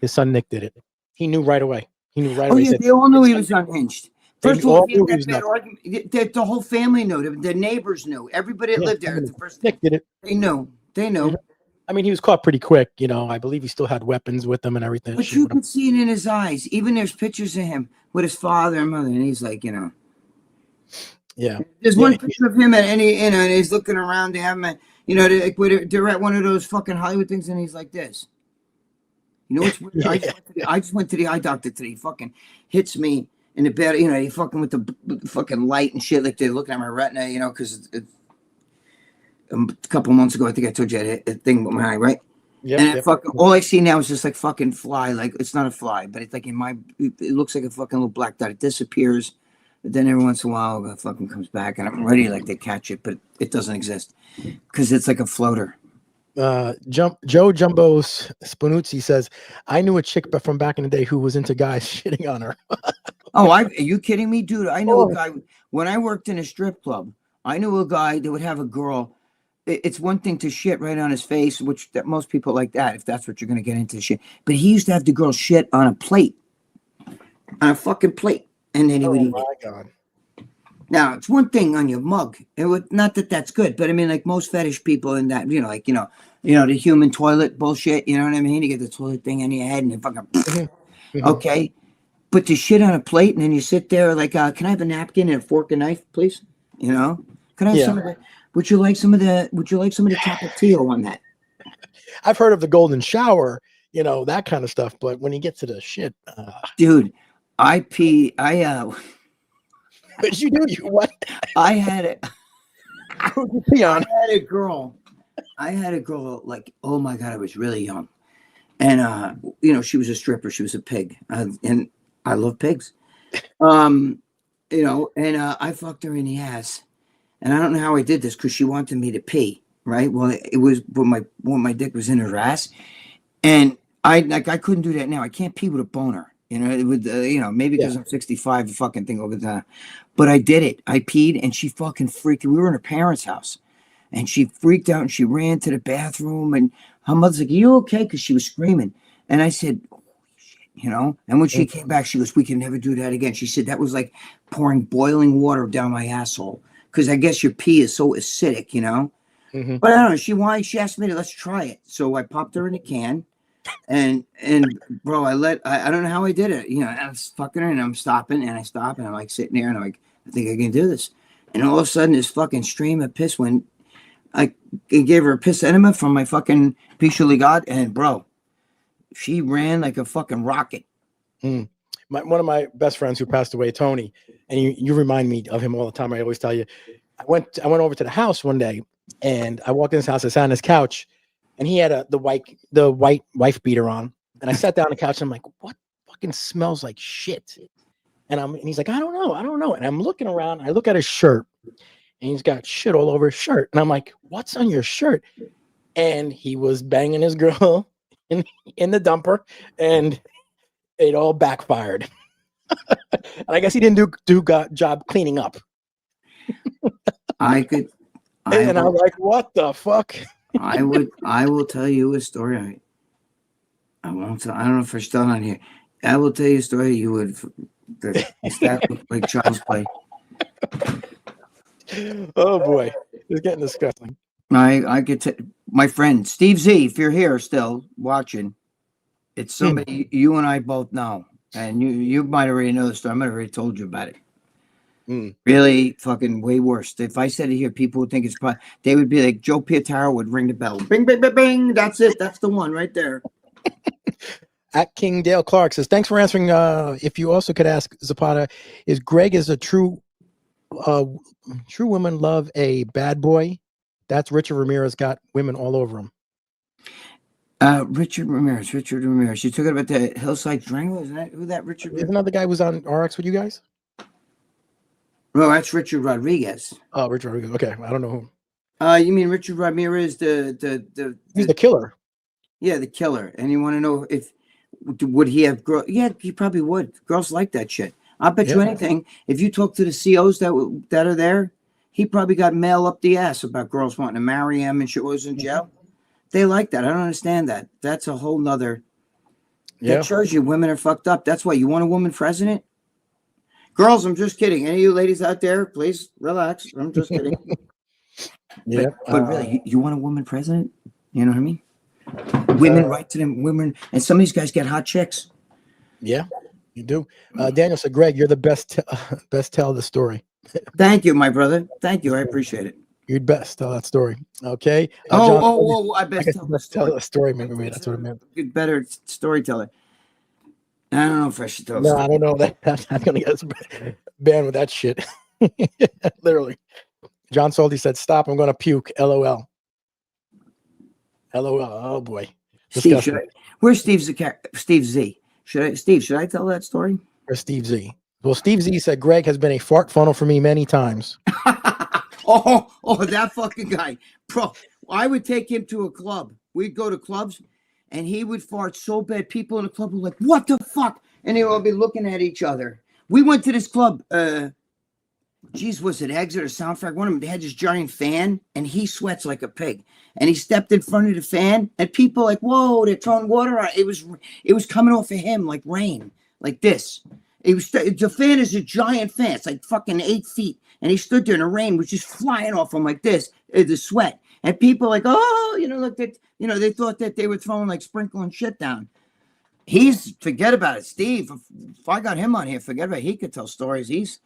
his son Nick did it. He knew right away. He knew right away. Yeah, they all knew he was unhinged. First of all, if you had that bad argument, the whole family knew. The neighbors knew. Everybody that lived there. Nick did it. They knew. I mean, he was caught pretty quick. I believe he still had weapons with him and everything. But you could see it in his eyes. Even there's pictures of him with his father and mother, and he's like, Yeah. There's one picture of him and he's looking around. They have him, they're at one of those fucking Hollywood things, and he's like this. What's weird? I just went to the eye doctor today. He fucking hits me in the bed. He fucking with the fucking light and shit, like they're looking at my retina. Because a couple months ago, I think I told you I had a thing with my eye, right? Yeah. And fucking all I see now is just like fucking fly. Like, it's not a fly, but it's like it looks like a fucking little black dot. It disappears. But then every once in a while, it fucking comes back, and I'm ready like to catch it, but it doesn't exist because it's like a floater. Joe Jumbo Spinuzzi says, I knew a chick from back in the day who was into guys shitting on her. Are you kidding me, dude? I knew a guy when I worked in a strip club. I knew a guy that would have a girl. It's one thing to shit right on his face, which that most people like that, if that's what you're going to get into shit. But he used to have the girl shit on a plate, on a fucking plate. And then he would eat it. God. Now, it's one thing on your mug. Not that that's good, but I mean, like most fetish people in that, the human toilet bullshit. You know what I mean? You get the toilet thing on your head and you fucking, okay. But to shit on a plate and then you sit there like, can I have a napkin and a fork and knife, please? Can I have some of that? Would you like some of the tapatio on that? I've heard of the golden shower, that kind of stuff. But when you get to the shit, dude. What did you do? You what? I had it. I had a girl like, oh my God, I was really young. And she was a stripper, she was a pig. And I love pigs. And I fucked her in the ass. And I don't know how I did this because she wanted me to pee, right? Well, it was when my dick was in her ass. And I couldn't do that now. I can't pee with a boner. It would, maybe because I'm 65, the fucking thing over there. But I did it. I peed, and she fucking freaked. We were in her parents' house, and she freaked out, and she ran to the bathroom, and her mother's like, "Are you okay?" Because she was screaming. And I said, "Holy shit, you know. And when she came back, she goes, "We can never do that again." She said that was like pouring boiling water down my asshole, because I guess your pee is so acidic, you know. But I don't know. She asked me to let's try it, so I popped her in a can, and bro, I don't know how I did it. You know, I was fucking her, and I'm stopping, and I stop, and I'm like sitting there, and I'm like, I think I can do this. And all of a sudden, this fucking stream of piss went. I gave her a piss enema from my fucking Pichot God, and bro, she ran like a fucking rocket. One of my best friends who passed away, Tony, and you remind me of him all the time. I always tell you, I went over to the house one day, and I walked in his house. I sat on his couch, and he had the white wife beater on. And I sat down on the couch, and I'm like, "What fucking smells like shit?" And he's like, I don't know. And I'm looking around. I look at his shirt, and he's got shit all over his shirt. And I'm like, "What's on your shirt?" And he was banging his girl in the dumper, and it all backfired. And I guess he didn't do job cleaning up. I'm like, what the fuck? I will tell you a story. I won't tell. I don't know if it's still on here. I will tell you a story. You would that look like child's play. Oh boy, it's getting disgusting. I get my friend Steve Z. If you're here still watching, it's somebody you and I both know, and you might already know the story. I might have already told you about it. Really fucking way worse. If I said it here, people would think it's probably, they would be like Joe Pietaro would ring the bell. Bing, bing, bing, bing. That's it. That's the one right there. At King Dale Clark says, thanks for answering. If you also could ask Zapata, is Gregg a true women love a bad boy? That's Richard Ramirez got women all over him. Richard Ramirez. You're talking about the Hillside Strangle? Isn't that who that Richard? Isn't that the guy who was on RX with you guys? No, that's Richard Rodriguez. Oh, Richard Rodriguez. Okay, I don't know who. You mean Richard Ramirez, he's the killer. Yeah, the killer. And you want to know if would he have girls? Yeah, he probably would. Girls like that shit. I bet you anything. If you talk to the COs that are there, he probably got mail up the ass about girls wanting to marry him and shit. Was in jail. They like that. I don't understand that. That's a whole nother. That shows you women are fucked up. That's why you want a woman president. Girls, I'm just kidding. Any of you ladies out there, please relax. I'm just kidding. But really, you want a woman president? You know what I mean? Women right to them. Women, and some of these guys get hot chicks. Yeah, you do. Daniel said, Gregg, you're the best tell the story. Thank you, my brother. Thank you. I appreciate it. You'd best tell that story. Okay. John, I best tell the story. Maybe that's what I meant. Good, better storyteller. I don't know if I should tell. No, I don't know that. I'm gonna get us banned with that shit. Literally. John Salty said, "Stop! I'm gonna puke." LOL. LOL. Oh boy. Steve, where's Steve Z? Should I tell that story? Or Steve Z? Well, Steve Z said Gregg has been a fart funnel for me many times. oh, that fucking guy, bro. I would take him to a club. We'd go to clubs, and he would fart so bad. People in the club were like, "What the fuck?" And they would all be looking at each other. We went to this club. Was it Exit or Soundtrack? One of them, they had this giant fan, and he sweats like a pig. And he stepped in front of the fan, and people like, whoa, they're throwing water on. It was coming off of him like rain, like this. The fan is a giant fan. It's like fucking 8 feet. And he stood there, and the rain was just flying off him like this, the sweat. And people like, oh, look at, they thought that they were throwing like sprinkling shit down. Forget about it. Steve, if I got him on here, forget about it. He could tell stories. He's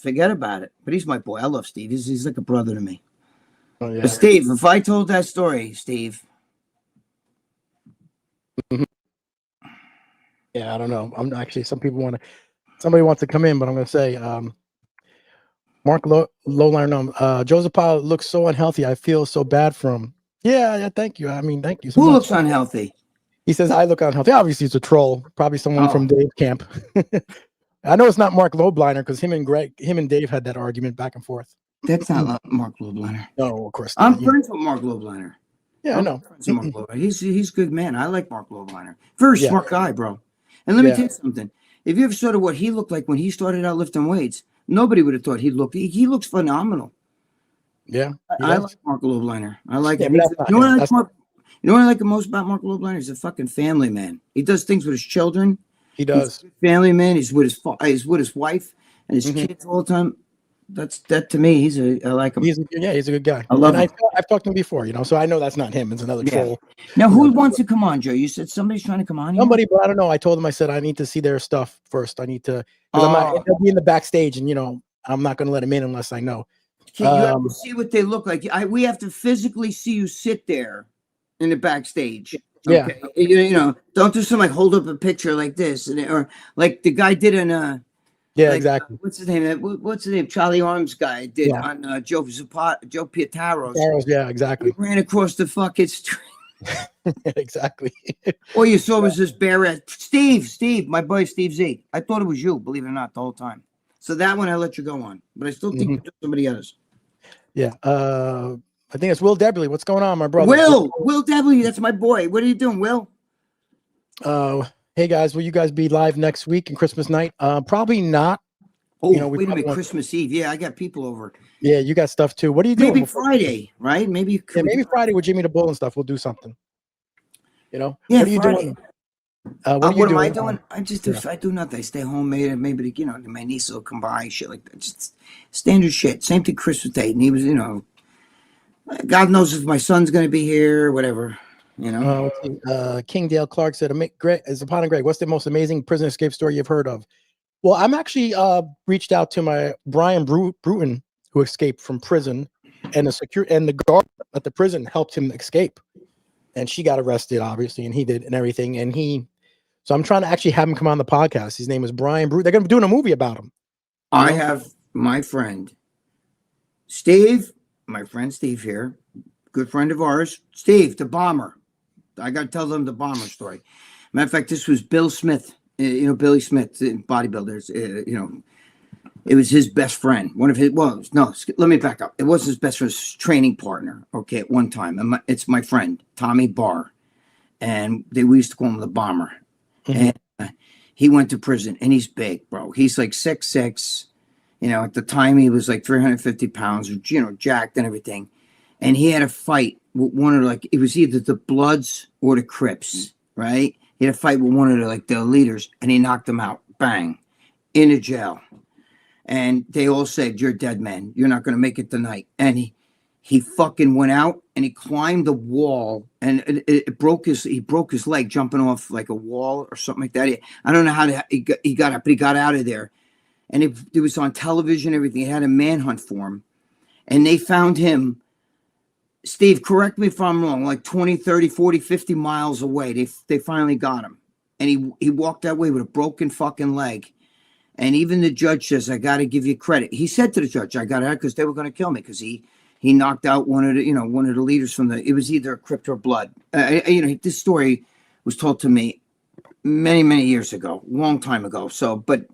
forget about it. But he's my boy. I love Steve. He's like a brother to me. Oh, yeah. But Steve, if I told that story, Steve. Yeah, I don't know. I'm actually, somebody wants to come in, but I'm going to say, Mark Lowliner, Joe Zapata looks so unhealthy. I feel so bad for him. Yeah, thank you. I mean, thank you so much. Who looks unhealthy? He says, I look unhealthy. Obviously, it's a troll. Probably someone from Dave camp. I know it's not Mark Lowliner because him and Dave had that argument back and forth. That's not Mark Lowliner. No, of course not. I'm friends with Mark Lowliner. Yeah, I know. He's a good man. I like Mark Lowliner. Very smart guy, bro. And let me tell you something. If you ever saw what he looked like when he started out lifting weights, nobody would have thought he looks phenomenal. Yeah. I like Mark Lowliner. I like him. You know what I like the most about Mark Loebleiner? He's a fucking family man. He does things with his children. He does. He's a family man. He's with his wife and his kids all the time. That to me. I like him. He's a good guy. I love him. I've talked to him before, so I know that's not him. It's another troll. Now, who wants to come on, Joe? You said somebody's trying to come on here? Somebody, but I don't know. I told him, I said, I need to see their stuff first. I need to, because I'm not, they'll be in the backstage, and, I'm not going to let him in unless I know. You have to see what they look like. We have to physically see you sit there in the backstage. Okay? Yeah. Don't do something like hold up a picture like this, or like the guy did in exactly. What's his name? What's his name? Charlie Arms guy did on Joe Pietaro's. Yeah, exactly. He ran across the fucking street. Exactly. All you saw was this bare ass. Steve, my boy Steve Z. I thought it was you, believe it or not, the whole time. So that one I let you go on, but I still think it's somebody else. Yeah. I think it's Will Debley. What's going on, my brother? Will Debley. That's my boy. What are you doing, Will? Hey guys, will you guys be live next week and Christmas night? Probably not. Oh, wait a minute, Christmas Eve. Yeah, I got people over. Yeah, you got stuff too. What are you doing? Maybe Friday, right? Maybe Friday with Jimmy the Bull and stuff. We'll do something. Yeah, what are you Friday. doing? What am I doing? I just do. I do nothing. I stay home. Maybe my niece will come by. Shit like that. Just standard shit. Same thing. Christmas Day, and he was, God knows if my son's going to be here or whatever. King Dale Clark said, Zapata Gregg, what's the most amazing prison escape story you've heard of? Well, I'm actually reached out to my Brian Bruton, who escaped from prison, and the guard at the prison helped him escape, and she got arrested, obviously, and he did and everything, so I'm trying to actually have him come on the podcast. His name is Brian Bruton. They're going to be doing a movie about him. I have my friend Steve, here, good friend of ours, Steve the bomber. I got to tell them the bomber story. Matter of fact, this was Bill Smith, Billy Smith, bodybuilders, it was his best friend. One of his, let me back up. It wasn't his best friend's training partner, okay, at one time. It's my friend, Tommy Barr. And we used to call him the bomber. And he went to prison, and he's big, bro. He's like 6'6". At the time he was like 350 pounds, jacked and everything. And he had a fight with one of it was either the Bloods or the Crips, right? He had a fight with one of the leaders, and he knocked them out. Bang. In a jail. And they all said, "You're dead, man. You're not going to make it tonight." And he fucking went out, and he climbed the wall, and he broke his leg jumping off like a wall or something like that. I don't know how he got up, but he got out of there. And it was on television, everything. It had a manhunt for him. And they found him, Steve, correct me if I'm wrong, like 20, 30, 40, 50 miles away. They finally got him. And he walked that way with a broken fucking leg. And even the judge says, "I got to give you credit." He said to the judge, "I got it," because they were going to kill me, because he knocked out one of the leaders from it was either Crip or Blood. This story was told to me many, many years ago, long time ago. So, but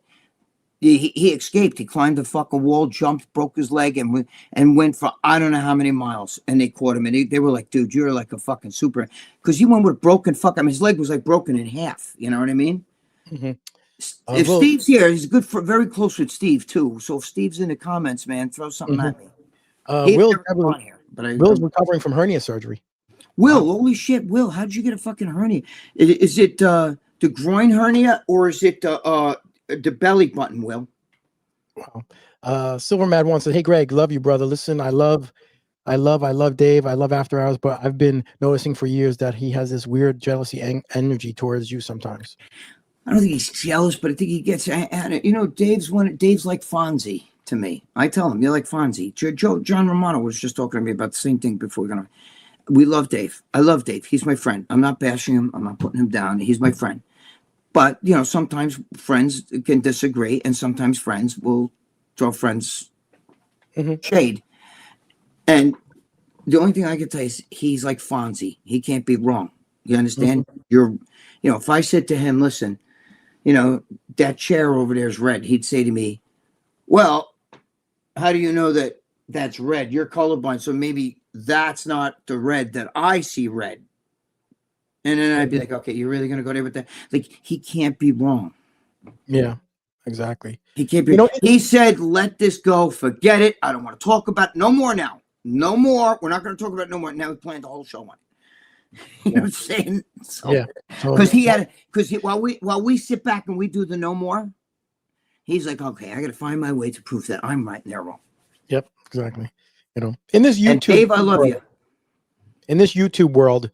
he escaped. He climbed the fucking wall, jumped, broke his leg, and went for I don't know how many miles. And they caught him, and they were like, "Dude, you're like a fucking super," because he went with a broken his leg was like broken in half. You know what I mean? Mm-hmm. If Steve's here, he's very close with Steve too. So if Steve's in the comments, man, throw something at me. Will's recovering from hernia surgery. Will, holy shit, Will, how did you get a fucking hernia? Is it the groin hernia, or is it the belly button, Will? Wow. Silver Mad One said, "Hey Greg, love you, brother. Listen, I love Dave. I love After Hours, but I've been noticing for years that he has this weird jealousy energy towards you sometimes." I don't think he's jealous, but I think he gets at it. Dave's like Fonzie to me. I tell him, "You're like Fonzie." John Romano was just talking to me about the same thing before. We love Dave. I love Dave. He's my friend. I'm not bashing him. I'm not putting him down. He's my friend. But, sometimes friends can disagree, and sometimes friends will throw friends shade. And the only thing I can tell you is he's like Fonzie. He can't be wrong. You understand? If I said to him, "Listen, that chair over there is red," he'd say to me, "Well, how do you know that that's red? You're colorblind, so maybe that's not the red that I see red." And then I'd be like, "Okay, you're really going to go there with that?" Like, he can't be wrong. Yeah, exactly. He can't be. He said, "Let this go. Forget it. I don't want to talk about it. No more now. No more. We're not going to talk about it no more." Now we planned the whole show on it. You know what I'm saying? So, Yeah. Because while we sit back and we do the no more, he's like, okay, I got to find my way to prove that I'm right and they're wrong. Yep, exactly. You know, in this YouTube, and Dave, I love you. In this YouTube world,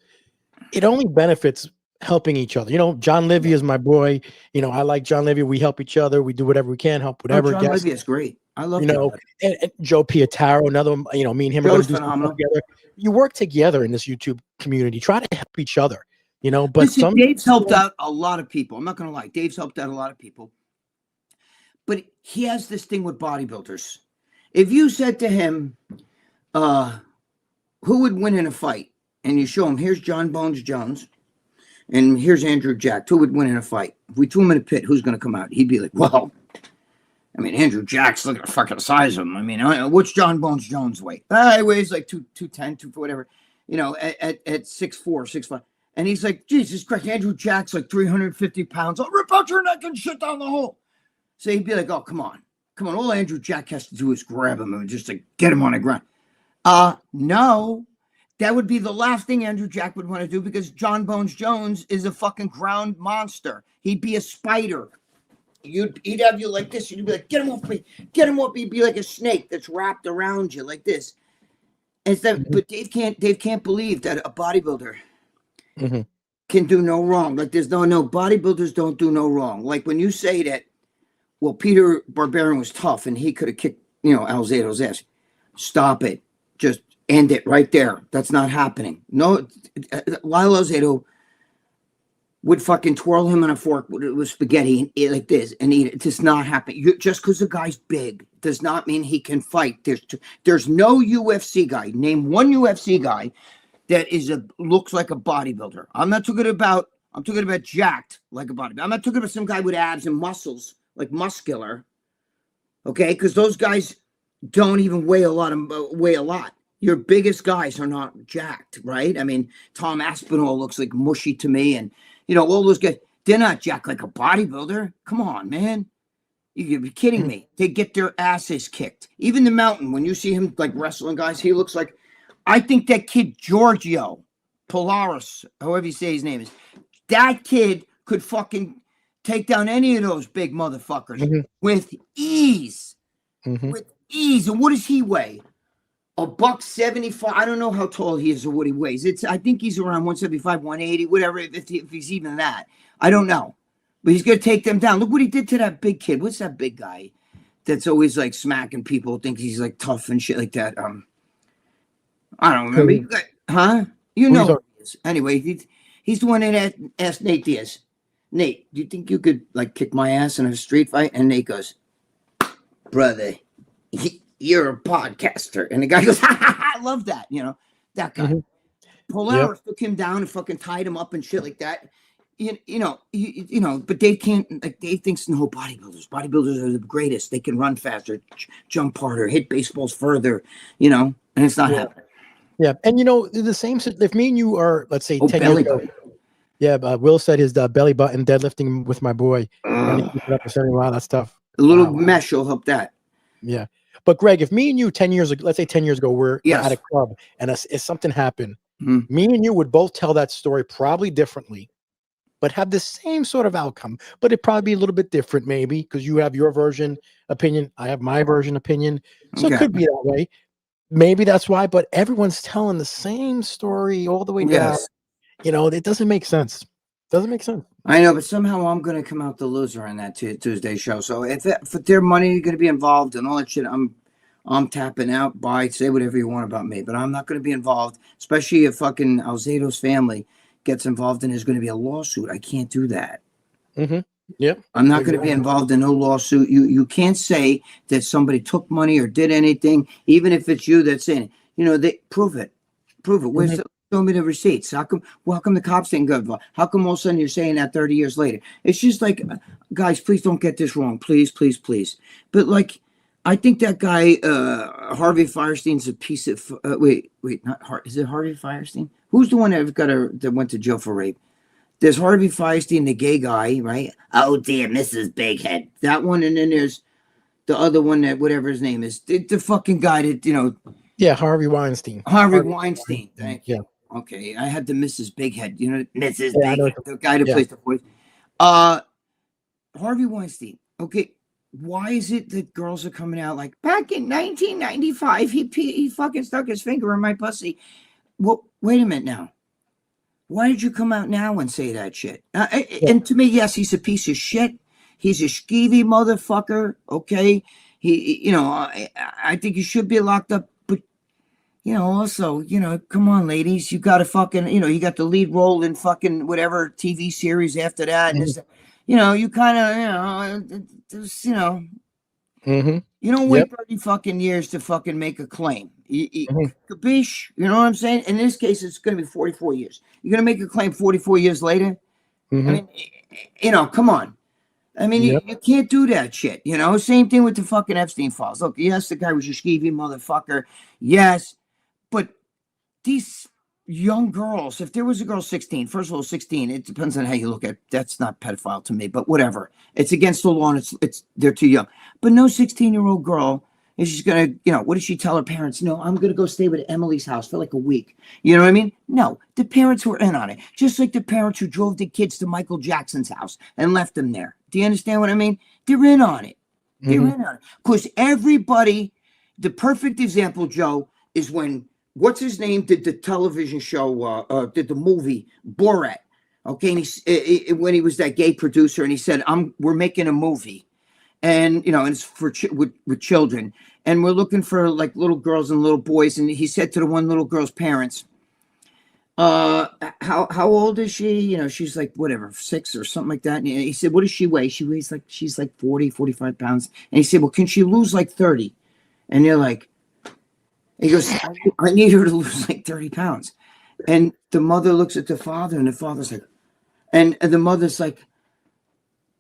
it only benefits helping each other. You know, John Livy is my boy. You know, I like John Livy. We help each other. We do whatever we can, help whatever. John Livy is great. I love you know, and Joe Pietaro, another one. You know, me and him are going to do something together. You work together in this YouTube community. Try to help each other. You know, but listen, Dave's helped out a lot of people. I'm not going to lie. Dave's helped out a lot of people. But he has this thing with bodybuilders. If you said to him, who would win in a fight? And you show him, here's John Bones Jones, and here's Andrew Jack. Who would win in a fight? If we threw him in a pit, who's going to come out? He'd be like, well, I mean, Andrew Jack's, look at the fucking size of him. I mean, what's John Bones Jones weight? He weighs like 210, whatever, you know, at 6'4", 6'5". And he's like, Jesus Christ, Andrew Jack's like 350 pounds. I'll rip out your neck and shit down the hole. So he'd be like, oh, come on. All Andrew Jack has to do is grab him and just to get him on the ground. No. That would be the last thing Andrew Jack would want to do because John Bones Jones is a fucking ground monster. He'd be a spider. He'd have you like this. You'd be like, get him off me. Get him off me. He'd be like a snake that's wrapped around you like this. But Dave can't believe that a bodybuilder can do no wrong. Like there's no bodybuilders don't do no wrong. Like when you say that, well, Peter Barbarian was tough and he could have kicked, you know, Alzado's ass. Stop it. Just end it right there. That's not happening. No, Lyle Alzado would fucking twirl him on a fork with spaghetti and eat like this and eat it. It does not happen. Just because the guy's big does not mean he can fight. There's no UFC guy. Name one UFC guy that looks like a bodybuilder. I'm talking about jacked like a bodybuilder. I'm not talking about some guy with abs and muscles like muscular. Okay, because those guys don't even weigh a lot. Your biggest guys are not jacked, right? I mean, Tom Aspinall looks like mushy to me, and you know all those guys. They're not jacked like a bodybuilder. Come on, man. You could be kidding me. They get their asses kicked. Even the Mountain, when you see him like wrestling guys, he looks like. I think that kid Giorgio Polaris, however you say his name is, that kid could fucking take down any of those big motherfuckers with ease. With ease. And what does he weigh? $175. I don't know how tall he is or what he weighs. I think he's around 175, 180, whatever, if he's even that. I don't know. But he's going to take them down. Look what he did to that big kid. What's that big guy that's always like smacking people, thinks he's like tough and shit like that? I don't remember. Huh? You know who he is. Anyway, he's the one that asked Nate Diaz, Nate, do you think you could like kick my ass in a street fight? And Nate goes, brother, you're a podcaster. And the guy goes, I love that. You know, that guy. Polaris took him down and fucking tied him up and shit like that. You know, but Dave can't, like, Dave thinks no bodybuilders. Bodybuilders are the greatest. They can run faster, jump harder, hit baseballs further, you know, and it's not happening. Yeah. And, you know, the same, if me and you are, let's say, 10 years ago. Yeah, Will said his belly button deadlifting with my boy. And he keeps it up and saying, wow, that's tough. A little mesh will help that. Yeah. But Greg, if me and you 10 years ago, let's say 10 years ago, we're at a club and if something happened, me and you would both tell that story probably differently, but have the same sort of outcome. But it'd probably be a little bit different, maybe, because you have your version opinion. I have my version opinion. So it could be that way. Maybe that's why, but everyone's telling the same story all the way down. You know, it doesn't make sense. Doesn't make sense. I know, but somehow I'm going to come out the loser on that Tuesday show. So if their money is going to be involved and all that shit, I'm tapping out. Bye. Say whatever you want about me, but I'm not going to be involved, especially if fucking Alzado's family gets involved and there's going to be a lawsuit. I can't do that. Yep. I'm not going to be involved in no lawsuit. You can't say that somebody took money or did anything, even if it's you that's in it. You know, they prove it. Where's show me the receipts. How come the cops didn't go involved? How come all of a sudden you're saying that 30 years later? It's just like, guys, please don't get this wrong. Please. But like, I think that guy, Harvey Firestein's a piece of, is it Harvey Firestein? Who's the one that went to jail for rape? There's Harvey Firestein, the gay guy, right? Oh dear, Mrs. Bighead. That one, and then there's the other one that whatever his name is. The fucking guy that, you know. Yeah, Harvey Weinstein. Harvey Weinstein. Thank you. Okay, I had the Mrs. Bighead. You know, Mrs. Yeah, I know. Bighead, the guy that Yeah. plays the voice. Harvey Weinstein. Okay, why is it that girls are coming out like back in 1995 he fucking stuck his finger in my pussy? Well, wait a minute now. Why did you come out now and say that shit? And to me, yes, he's a piece of shit. He's a skeevy motherfucker. Okay, I think he should be locked up. But also, come on, ladies, you got to fucking, you got the lead role in fucking whatever TV series after that, and you kind of, you don't wait 30 fucking years to fucking make a claim. Capiche? You know what I'm saying? In this case, it's going to be 44 years. You're going to make a claim 44 years later? I mean, come on. I mean, you can't do that shit. Same thing with the fucking Epstein files. Look, yes, the guy was a skeevy motherfucker. Yes, but these young girls, if there was a girl 16, first of all, 16, it depends on how you look at it. That's not pedophile to me, but whatever. It's against the law, and they're too young. But no 16-year-old girl is just gonna, what does she tell her parents? No, I'm gonna go stay with Emily's house for like a week. You know what I mean? No, the parents were in on it. Just like the parents who drove the kids to Michael Jackson's house and left them there. Do you understand what I mean? They're in on it. They're in on it. Because everybody, the perfect example, Joe, is when what's his name did the television show, did the movie Borat. Okay, and when he was that gay producer, and he said, we're making a movie, and and it's for with children, and we're looking for like little girls and little boys, and he said to the one little girl's parents, how old is she? She's like whatever, 6 or something like that. And he said, what does she weigh? She's like 40, 45 pounds. And he said, well, can she lose like 30? And they're like, he goes, I need her to lose like 30 pounds. And the mother looks at the father, and the father's like, and the mother's like,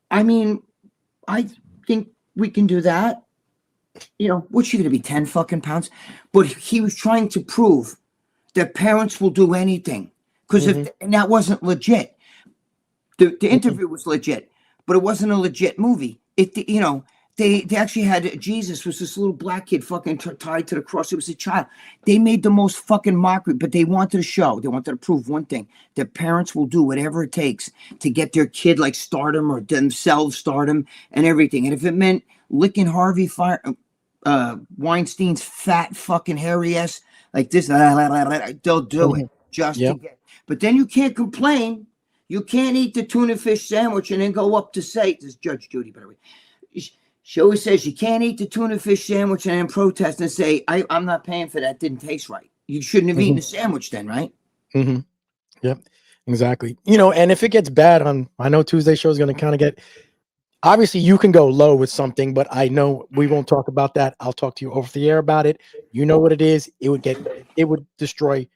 I mean, I think we can do that. What's she going to be, 10 fucking pounds? But he was trying to prove that parents will do anything. Because and that wasn't legit. The interview was legit, but it wasn't a legit movie. They actually had Jesus was this little black kid fucking tied to the cross. It was a child. They made the most fucking mockery, but they wanted to show, they wanted to prove one thing, that parents will do whatever it takes to get their kid like stardom or themselves stardom and everything. And if it meant licking Harvey Weinstein's fat fucking hairy ass like this, they'll do it just to get. But then you can't complain. You can't eat the tuna fish sandwich and then go up to say, this is Judge Judy, by the way. She always says you can't eat the tuna fish sandwich and then protest and say, I'm not paying for that. Didn't taste right. You shouldn't have eaten the sandwich then, right? Yep, exactly. And if it gets bad I know Tuesday show is going to kind of get, obviously you can go low with something, but I know we won't talk about that. I'll talk to you over the air about it. You know what it is. It would destroy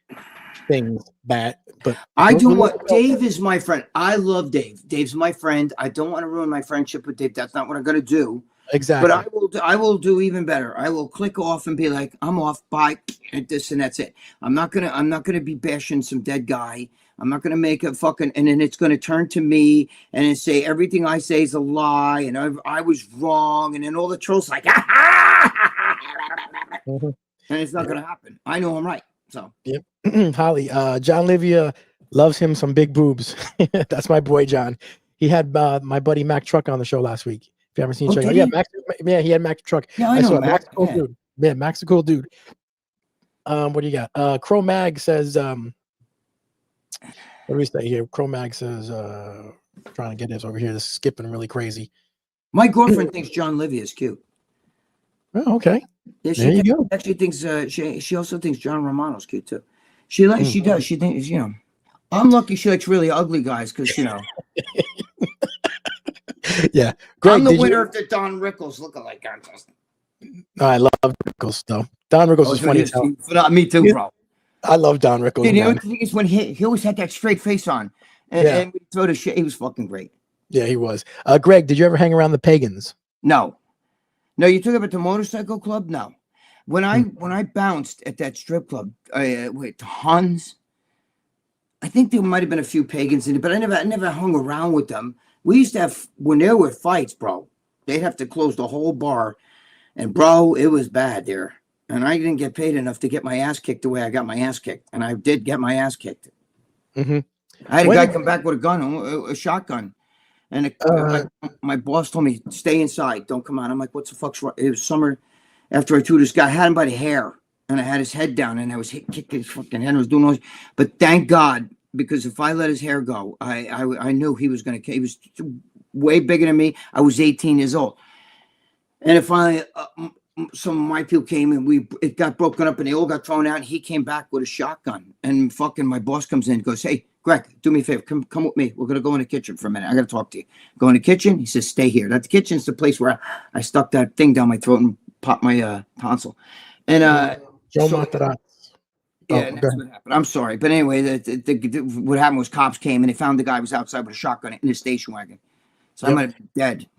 things bad. But I don't want, Dave is my friend. I love Dave. Dave's my friend. I don't want to ruin my friendship with Dave. That's not what I'm going to do. Exactly. But I will do even better. I will click off and be like, I'm off, bye, and this, and that's it. I'm not gonna be bashing some dead guy. I'm not gonna make a fucking, and then it's gonna turn to me and then say everything I say is a lie and I was wrong, and then all the trolls like, and it's not gonna happen. I know I'm right. So yep. Holly, John Livia loves him some big boobs. That's my boy John. He had my buddy Mac Truck on the show last week. If you haven't seen Chuck, he had Mac Truck. Yeah, I know Mac's a cool dude. Yeah, Mac's a cool dude. What do you got? Crow Mag says, what do we say here? Crow Mag says, trying to get this over here. This is skipping really crazy. My girlfriend thinks John Livia is cute. Oh, okay. Yeah, there you go. Actually thinks she also thinks John Romano's cute too. She does. She thinks, I'm lucky she likes really ugly guys because yeah. Greg, I'm the winner of the Don Rickles lookalike contest. I love Rickles though. Don Rickles is funny. Me too, bro. I love Don Rickles. The thing is when he always had that straight face on, and we throw the shit. He was fucking great. Yeah, he was. Greg, did you ever hang around the Pagans? No, you talking about the motorcycle club? No. When I bounced at that strip club, with Hans, I think there might have been a few Pagans in it, but I never hung around with them. We used to have, when there were fights, bro, they'd have to close the whole bar. And, bro, it was bad there. and I didn't get paid enough to get my ass kicked the way I got my ass kicked, and I did get my ass kicked. Mm-hmm. I had a guy come back with a gun, a shotgun, and my boss told me, "Stay inside, don't come out." I'm like, "What the fuck's wrong?" It was summer after I threw this guy. I had him by the hair, and I had his head down, and I was kicking his fucking head. I was doing noise, but thank God, because if I let his hair go, I knew he was going to. He was way bigger than me. I was 18 years old, and if some of my people came and it got broken up and they all got thrown out, and he came back with a shotgun, and fucking my boss comes in and goes, "Hey, Gregg, do me a favor, come with me. We're gonna go in the kitchen for a minute. I gotta talk to you." Go in the kitchen. He says, "Stay here." That the kitchen's the place where I stuck that thing down my throat and popped my tonsil. And Joe so, Matarazzo. yeah, that's what happened. I'm sorry, but anyway, what happened was cops came and they found the guy was outside with a shotgun in his station wagon. So I might have been dead.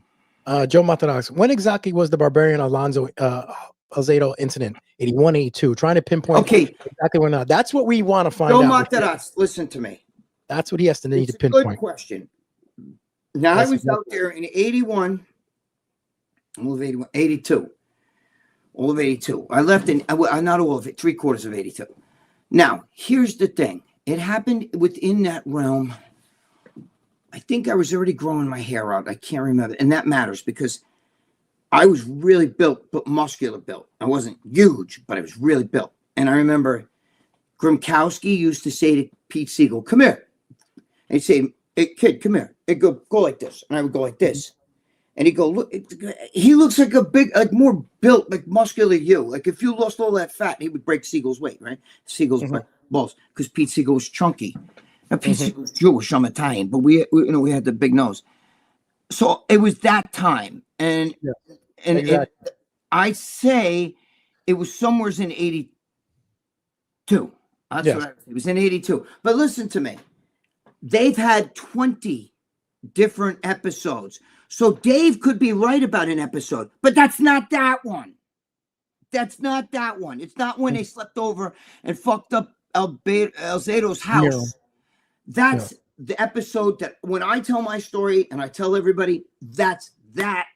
Joe Matarazzo. When exactly was the Barbarian Alzado incident? 81, 82. Trying to pinpoint exactly when. That's what we want to find Joe out. Matarazzo, listen to me. That's what he has to need to pinpoint. Good question. Now, I was out there in 81, all of 81, 82. All of 82. I left not all of it, 3/4 of 82. Now, here's the thing. It happened within that realm. I think I was already growing my hair out. I can't remember. And that matters because I was really built, but muscular built. I wasn't huge, but I was really built. And I remember Grimkowski used to say to Pete Siegel, "Come here." And he'd say, "Hey, kid, come here." He'd go like this. And I would go like this. And he'd go, "Look, he looks like a big, like more built, like muscular you. Like if you lost all that fat," he would break Siegel's weight, right? Siegel's balls, because Pete Siegel was chunky. Now, Pete Siegel was Jewish, I'm Italian, but we had the big nose. So it was that time. And exactly. I'd say it was somewhere in 82. That's what it was in 82. But listen to me. They've had 20 different episodes. So Dave could be right about an episode, but that's not that one. That's not that one. It's not when they slept over and fucked up Alzado's house. That's the episode that when I tell my story and I tell everybody, that's that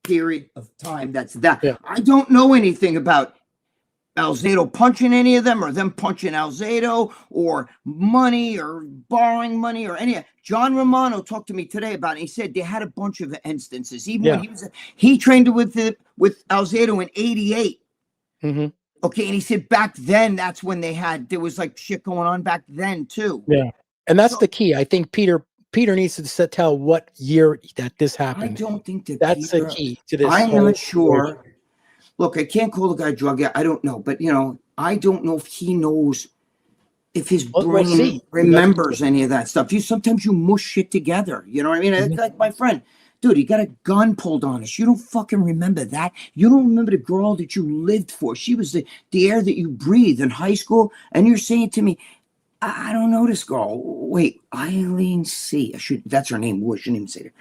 period of time. That's that. Yeah. I don't know anything about Alzado punching any of them or them punching Alzado or money or borrowing money or any. John Romano talked to me today about it. He said they had a bunch of instances. Even when he trained with Alzado in 88. Mm-hmm. Okay, and he said back then that's when there was like shit going on back then too. Yeah, and that's the key. I think Peter needs to tell what year that this happened. I don't think that's the key to this. I'm not sure. Look, I can't call the guy drug. I don't know, but I don't know if he knows if his brain remembers any of that stuff. Sometimes you mush shit together. You know what I mean? Mm-hmm. Like my friend, dude, he got a gun pulled on us. You don't fucking remember that. You don't remember the girl that you lived for. She was the air that you breathed in high school. And you're saying to me, I don't know this girl. Wait, Eileen C. That's her name. I shouldn't even say that.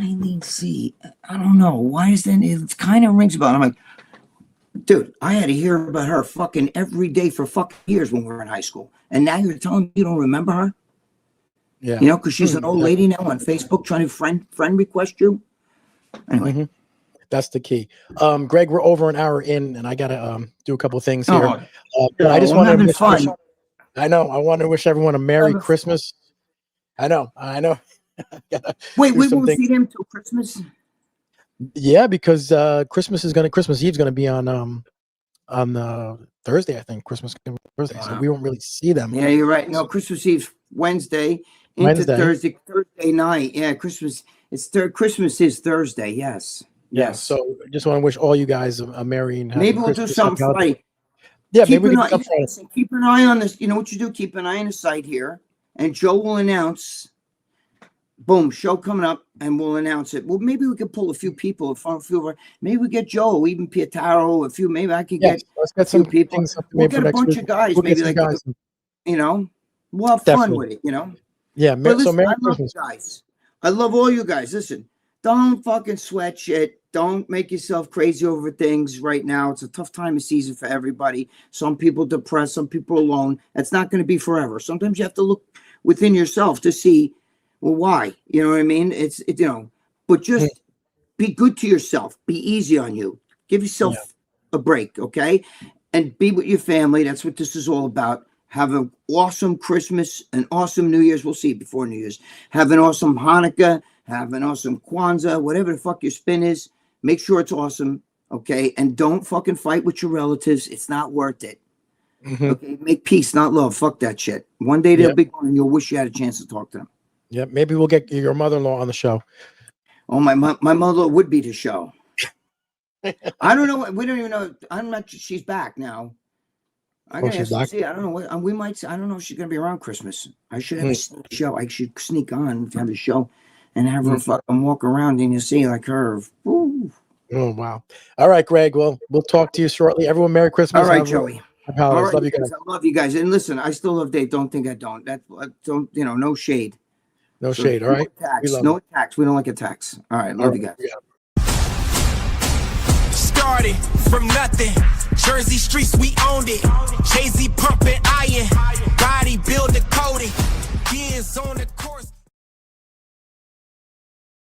Eileen C. I don't know. Why is that? It kind of rings a bell. I'm like, dude, I had to hear about her fucking every day for fucking years when we were in high school. And now you're telling me you don't remember her? Yeah. Because she's an old lady now on Facebook trying to friend request you. Anyway. That's the key. Gregg, we're over an hour in, and I got to do a couple of things here. I just want to fun. I know. I want to wish everyone a Merry Christmas. I know. Wait, we won't see them till Christmas? Yeah, because Christmas Eve's going to be on Thursday, I think. Christmas Thursday, so we won't really see them. Yeah, you're right. No, Christmas Eve Wednesday into Thursday night. Yeah, Christmas. Christmas is Thursday. Yes. Yes. So just want to wish all you guys a merry and happy maybe we'll Christmas. Do something Friday. Yeah, maybe we can keep an eye on this. You know what you do? Keep an eye on the site here, and Joe will announce. Boom, show coming up, and we'll announce it. Well, maybe we could pull a few people. Maybe we get Joe, even Pietaro, a few. Maybe I could get a few people. We'll get a bunch of guys. Maybe like guys. We'll have fun with it. Yeah. But listen, I love you guys. I love all you guys. Listen, don't fucking sweat shit. Don't make yourself crazy over things right now. It's a tough time of season for everybody. Some people depressed, some people alone. That's not going to be forever. Sometimes you have to look within yourself to see. Well, why? You know what I mean? But just be good to yourself. Be easy on you. Give yourself a break, okay? And be with your family. That's what this is all about. Have an awesome Christmas, an awesome New Year's. We'll see you before New Year's. Have an awesome Hanukkah. Have an awesome Kwanzaa. Whatever the fuck your spin is, make sure it's awesome, okay? And don't fucking fight with your relatives. It's not worth it. Okay, make peace, not love. Fuck that shit. One day they'll be gone, and you'll wish you had a chance to talk to them. Yeah, maybe we'll get your mother-in-law on the show. Oh, my mother would be the show. I don't know. We don't even know. I'm not. She's back now. I gotta ask her, see. I don't know what we might. I don't know if she's gonna be around Christmas. I should have a show. I should sneak on to have a show and have her fucking walk around and you see like her. Ooh. Oh wow! All right, Greg. Well, we'll talk to you shortly. Everyone, Merry Christmas. All right, Joey. All right, love you guys. I love you guys. And listen, I still love Dave. Don't think I don't. That don't no shade. No shade. All right. No attacks. We don't like attacks. All right. Love you guys. Started from nothing. Jersey streets, we owned it. Jay-Z pumping iron. Body builder Cody. Years on the course.